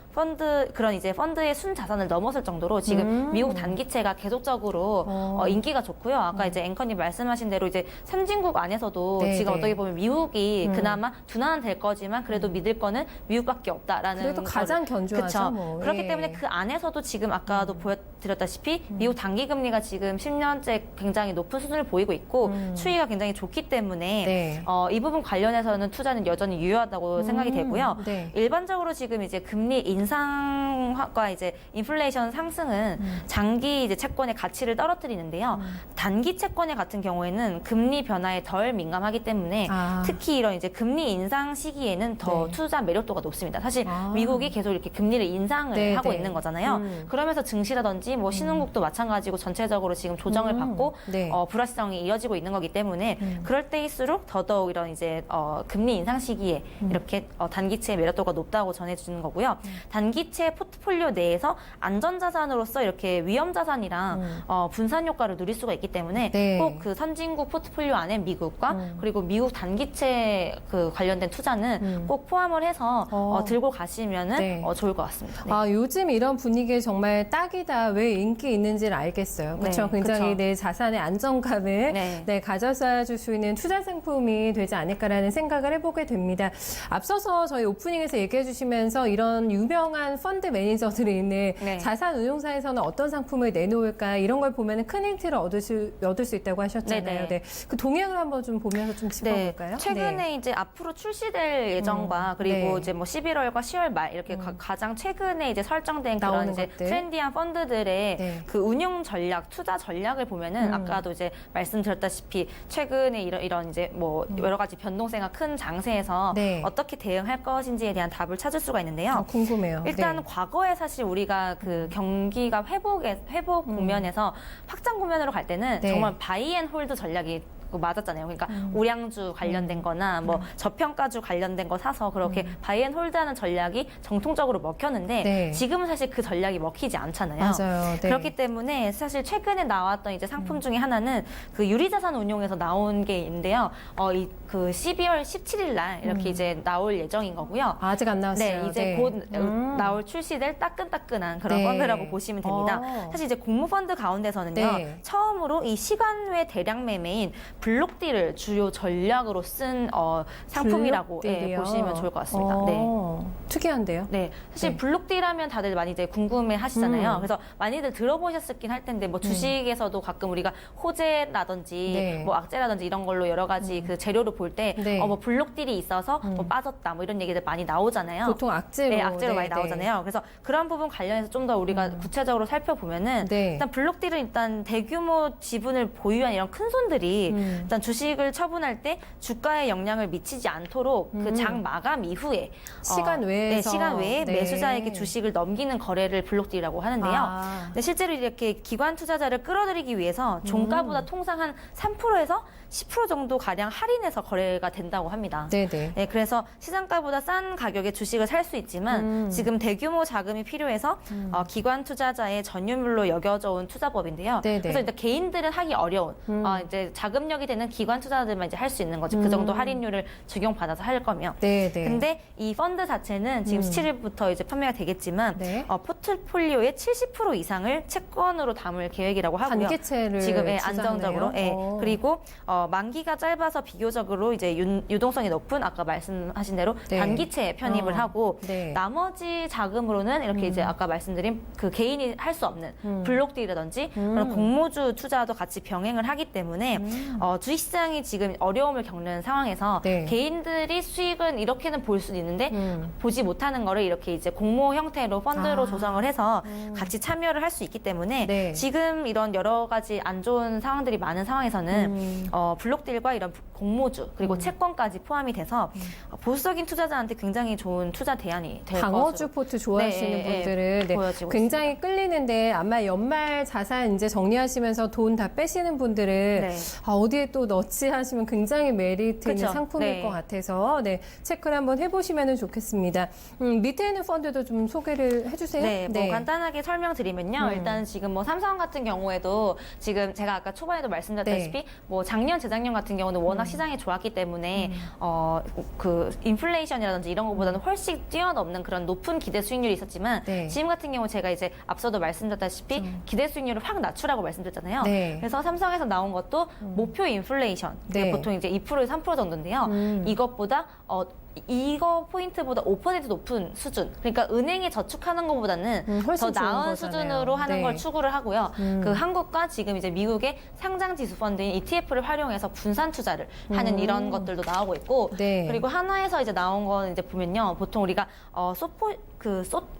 그런 이제 펀드의 순 자산을 넘어설 정도로 지금 미국 단기채가 계속적으로 인기가 좋고요. 아까 이제 앵커님 말씀하신 대로 이제 선진국 안에서도 네, 지금 네. 어떻게 보면 미국이 그나마 둔화는 될 거지만 그래도 믿을 거는 미국밖에 없다라는 그래도 가장 견조하죠. 그쵸. 뭐. 그렇기 예. 때문에 그 안에서도 지금 아까도 보여드렸다시피 미국 단기 금리가 지금 10년째 굉장히 높은 수준을 보이고 있고 추이가 굉장히 좋기 때문에 네. 이 부분 관련해서는 투자는 여전히 유효하다고 생각이 되고요. 네. 일반적으로 지금 이제 금리 인상과 이제 인플레이션 상승은 장기 이제 채권의 가치를 떨어뜨리는데요. 단기 채권의 같은 경우에는 금리 변화에 덜 민감하기 때문에 특히 이런 이제 금리 인상 시기에는 더 네. 투자 매력도가 높습니다. 사실 미국이 계속 이렇게 금리를 인상을 네, 하고 네. 있는 거잖아요. 그러면서 증시라든지 뭐 신흥국도 마찬가지고 전체적으로 지금 조정을 받고 네. 불확실성이 이어지고 있는 거기 때문에 그럴 때일수록 더더욱 이런 이제 금리 인상 시기에 이렇게 단기채의 매력도가 높다고 전해주는 거고요. 단기채 포트폴리오 내에서 안전자산으로서 이렇게 위험자산이랑 분산 효과를 누릴 수가 있기 때문에 네. 꼭 그 선진국 포트폴리오 안에 미국과 그리고 미국 단기채 그 관련된 투자는 꼭 포함을 해서 들고 가시면은 네. 좋을 것 같습니다. 네. 요즘 이런 분위기에 정말 딱이다. 왜 인기 있는지를 알겠어요. 그렇죠? 네, 굉장히 그쵸. 내 자산의 안정감을 네. 가져다 줄 수 있는 투자 상품이 되지 않을까라는 생각을 해보게 됩니다. 앞서서 저희 오프닝에서 얘기해 주시면서 이런 유명한 펀드 매니저들이 있는 네. 자산 운용사에서는 어떤 상품을 내놓을까 이런 걸 보면 큰 힌트를 얻을 수 있다고 하셨잖아요. 네네. 네. 그 동향을 한번 좀 보면서 좀 짚어볼까요? 최근에 네. 이제 앞으로 출시될 예정과 그리고 네. 이제 뭐 11월과 10월 말 이렇게 가장 최근에 이제 설정된 그런 나오는 이제 것들. 트렌디한 펀드들의 네. 그 운용 전략, 투자 전략을 보면은 아까도 이제 말씀드렸다시피 최근에 이런 이제 뭐 여러 가지 변동세가 큰 장세에서 네. 어떻게 대응할 것인지에 대한 답을 찾을 수가 있는데요. 궁금해요. 일단 네. 과거에 사실 우리가 그 경기가 회복 국면에서 확장 국면으로 갈 때는 네. 정말 바이 앤 홀드 전략이 맞았잖아요. 그러니까 우량주 관련된 거나 뭐 저평가주 관련된 거 사서 그렇게 바이 앤 홀드하는 전략이 정통적으로 먹혔는데 네. 지금은 사실 그 전략이 먹히지 않잖아요. 맞아요. 네. 그렇기 때문에 사실 최근에 나왔던 이제 상품 중에 하나는 그 유리자산 운용에서 나온 게 있는데요. 그 12월 17일 날 이렇게 이제 나올 예정인 거고요. 아직 안 나왔어요. 네, 이제 네. 곧 나올 출시될 따끈따끈한 그런 네. 펀드라고 보시면 됩니다. 사실 이제 공모펀드 가운데서는요, 네. 처음으로 이 시간외 대량 매매인 블록딜을 주요 전략으로 쓴 상품이라고 블록딜이요? 보시면 좋을 것 같습니다. 네. 특이한데요. 네, 사실 네. 블록딜하면 다들 많이 이제 궁금해 하시잖아요. 그래서 많이들 들어보셨긴 할 텐데, 뭐 주식에서도 가끔 우리가 호재라든지, 네. 뭐 악재라든지 이런 걸로 여러 가지 그 재료를 볼 때, 네. 뭐 블록딜이 있어서 뭐 빠졌다, 뭐 이런 얘기들 많이 나오잖아요. 보통 악재로. 네, 악재로 네, 많이 네. 나오잖아요. 그래서 그런 부분 관련해서 좀 더 우리가 구체적으로 살펴보면은 네. 일단 블록딜은 일단 대규모 지분을 보유한 이런 큰 손들이 일단 주식을 처분할 때 주가에 영향을 미치지 않도록 그 장 마감 이후에 시간 외에서. 네, 시간 외에 네. 매수자에게 주식을 넘기는 거래를 블록딜이라고 하는데요. 네, 실제로 이렇게 기관 투자자를 끌어들이기 위해서 종가보다 통상 한 3%에서 10% 정도 가량 할인해서 거래가 된다고 합니다. 네네. 네, 그래서 시장가보다 싼 가격에 주식을 살 수 있지만 지금 대규모 자금이 필요해서 기관 투자자의 전유물로 여겨져 온 투자법인데요. 네네. 그래서 일단 개인들은 하기 어려운 이제 자금력이 되는 기관 투자자들만 이제 할 수 있는 거지. 그 정도 할인율을 적용받아서 할 거면. 네네. 근데 이 펀드 자체는 올해는 지금 17일부터 이제 판매가 되겠지만 포트폴리오의 70% 이상을 채권으로 담을 계획이라고 하고요. 단기채를 지금 투자하네요. 안정적으로. 그리고 만기가 짧아서 비교적으로 이제 유동성이 높은 아까 말씀하신 대로 단기채에 편입을 하고 나머지 자금으로는 이렇게 이제 아까 말씀드린 그 개인이 할 수 없는 블록딜이라든지 그런 공모주 투자도 같이 병행을 하기 때문에 주식시장이 지금 어려움을 겪는 상황에서 개인들이 수익은 이렇게는 볼 수는 있는데 보지 못하는 거를 이렇게 이제 공모 형태로 펀드로 조성을 해서 같이 참여를 할 수 있기 때문에 지금 이런 여러 가지 안 좋은 상황들이 많은 상황에서는 블록딜과 이런 공모주 그리고 채권까지 포함이 돼서 보수적인 투자자한테 굉장히 좋은 투자 대안이 될 것으로. 방어주 포트 좋아하시는 분들은 굉장히 있습니다. 끌리는데 아마 연말 자산 이제 정리하시면서 돈 다 빼시는 분들은 어디에 또 넣지 하시면 굉장히 메리트 있는 상품일 것 같아서 체크를 한번 해보시면 좋겠습니다. 밑에 있는 펀드도 좀 소개를 해주세요. 뭐 간단하게 설명드리면요. 일단 지금 뭐 삼성 같은 경우에도 지금 제가 아까 초반에도 말씀드렸다시피 뭐 작년, 재작년 같은 경우는 워낙 시장이 좋았기 때문에 그 인플레이션이라든지 이런 것보다는 훨씬 뛰어넘는 그런 높은 기대 수익률이 있었지만 지금 같은 경우 제가 이제 앞서도 말씀드렸다시피 기대 수익률을 확 낮추라고 말씀드렸잖아요. 그래서 삼성에서 나온 것도 목표 인플레이션 보통 이제 2%에서 3% 정도인데요. 이것보다 이거 포인트보다 5% 높은 수준. 그러니까 은행에 저축하는 것보다는 더 나은 수준으로 하는 걸 추구를 하고요. 그 한국과 지금 이제 미국의 상장 지수 펀드인 ETF를 활용해서 분산 투자를 하는 이런 것들도 나오고 있고, 그리고 하나에서 이제 나온 건 이제 보면요, 보통 우리가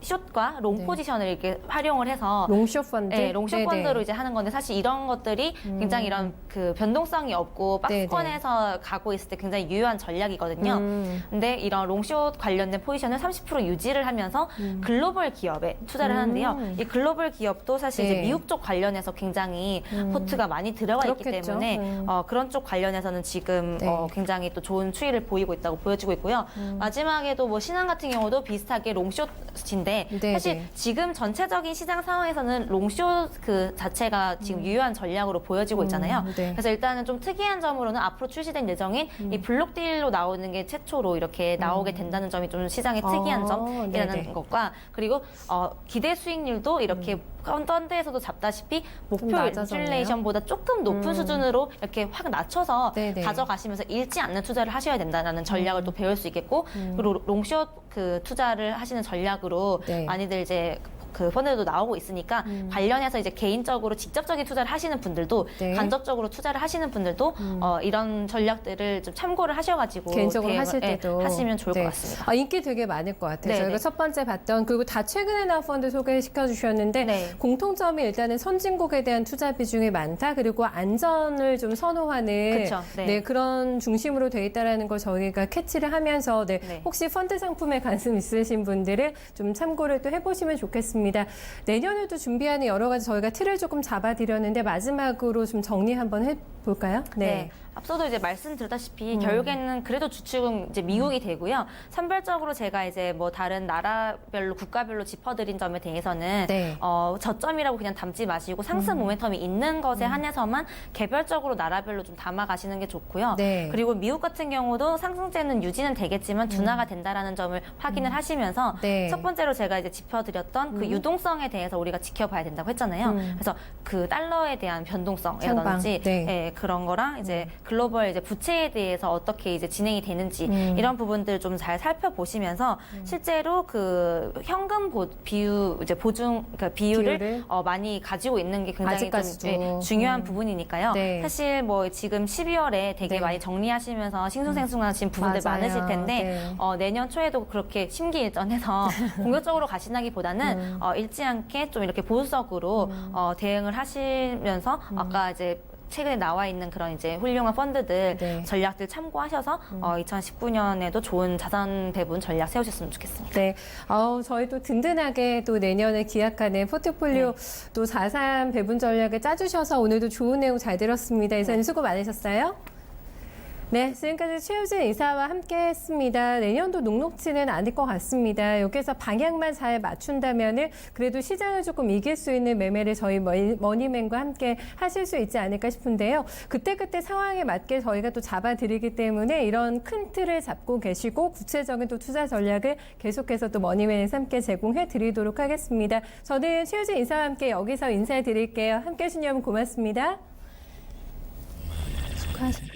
숏과 롱 포지션을 이렇게 활용을 해서 롱숏 펀드, 롱숏 펀드로 이제 하는 건데 사실 이런 것들이 굉장히 이런 그 변동성이 없고 박스권에서 가고 있을 때 굉장히 유효한 전략이거든요. 근데 이런 롱숏 관련된 포지션을 30% 유지를 하면서 글로벌 기업에 투자를 하는데요. 이 글로벌 기업도 사실 이제 미국 쪽 관련해서 굉장히 포트가 많이 들어가 있기 때문에 그런 쪽 관련해서는 지금 굉장히 또 좋은 추이를 보이고 있다고 보여지고 있고요. 마지막에도 뭐 신한 같은 경우도 비슷하게 롱숏인데 사실 지금 전체적인 시장 상황에서는 롱숏 그 자체가 지금 유효한 전략으로 보여지고 있잖아요. 그래서 일단은 좀 특이한 점으로는 앞으로 출시된 예정인 이 블록딜로 나오는 게 최초로 이렇게 나오게 된다는 점이 좀 시장의 특이한 점이라는 것과 그리고 기대 수익률도 이렇게 펀드에서도 잡다시피 목표 인플레이션보다 조금 높은 수준으로 이렇게 확 낮춰서 가져가시면서 잃지 않는 투자를 하셔야 된다는 전략을 또 배울 수 있겠고 그리고 롱숏 그 투자를 하시는 전략으로 많이들 이제 그 펀드도 나오고 있으니까 관련해서 이제 개인적으로 직접적인 투자를 하시는 분들도 간접적으로 투자를 하시는 분들도 이런 전략들을 좀 참고를 하셔가지고 개인적으로 하실 때도 하시면 좋을 것 같습니다. 인기 되게 많을 것 같아요. 저희가 첫 번째 봤던 그리고 다 최근에 나온 펀드 소개시켜 주셨는데 공통점이 일단은 선진국에 대한 투자 비중이 많다. 그리고 안전을 좀 선호하는 그런 중심으로 돼 있다라는 걸 저희가 캐치를 하면서 혹시 펀드 상품에 관심 있으신 분들은 좀 참고를 또 해보시면 좋겠습니다. 내년에도 준비하는 여러 가지 저희가 틀을 조금 잡아드렸는데 마지막으로 좀 정리 한번 해볼까요? 앞서도 이제 말씀드렸다시피 결국에는 그래도 주축은 이제 미국이 되고요. 선별적으로 제가 이제 뭐 다른 나라별로 국가별로 짚어드린 점에 대해서는 저점이라고 그냥 담지 마시고 상승 모멘텀이 있는 것에 한해서만 개별적으로 나라별로 좀 담아가시는 게 좋고요. 그리고 미국 같은 경우도 상승세는 유지는 되겠지만 둔화가 된다라는 점을 확인을 하시면서 첫 번째로 제가 이제 짚어드렸던 그 유동성에 대해서 우리가 지켜봐야 된다고 했잖아요. 그래서 그 달러에 대한 변동성이라든지 그런 거랑 이제 글로벌 이제 부채에 대해서 어떻게 이제 진행이 되는지 이런 부분들 좀 잘 살펴보시면서 실제로 그 현금 비율 이제 그러니까 비율을 많이 가지고 있는 게 굉장히 좀 중요한 부분이니까요. 사실 뭐 지금 12월에 되게 많이 정리하시면서 싱숭생숭하신 부분들 많으실 텐데 내년 초에도 그렇게 심기일전해서 공격적으로 가시나기보다는 잃지 않게 좀 이렇게 보수적으로 대응을 하시면서 아까 이제 최근에 나와 있는 그런 이제 훌륭한 펀드들 전략들 참고하셔서 2019년에도 좋은 자산 배분 전략 세우셨으면 좋겠습니다. 저희 또 든든하게 또 내년에 기약하는 포트폴리오 또 자산 배분 전략을 짜주셔서 오늘도 좋은 내용 잘 들었습니다. 이사님 수고 많으셨어요. 네, 지금까지 최우진 이사와 함께했습니다. 내년도 녹록지는 않을 것 같습니다. 여기서 방향만 잘 맞춘다면은 그래도 시장을 조금 이길 수 있는 매매를 저희 머니맨과 함께 하실 수 있지 않을까 싶은데요. 그때그때 상황에 맞게 저희가 또 잡아드리기 때문에 이런 큰 틀을 잡고 계시고 구체적인 또 투자 전략을 계속해서 또 머니맨에서 함께 제공해 드리도록 하겠습니다. 저는 최우진 이사와 함께 여기서 인사드릴게요. 함께 해주신 여러분 고맙습니다. 수고하셨습니다.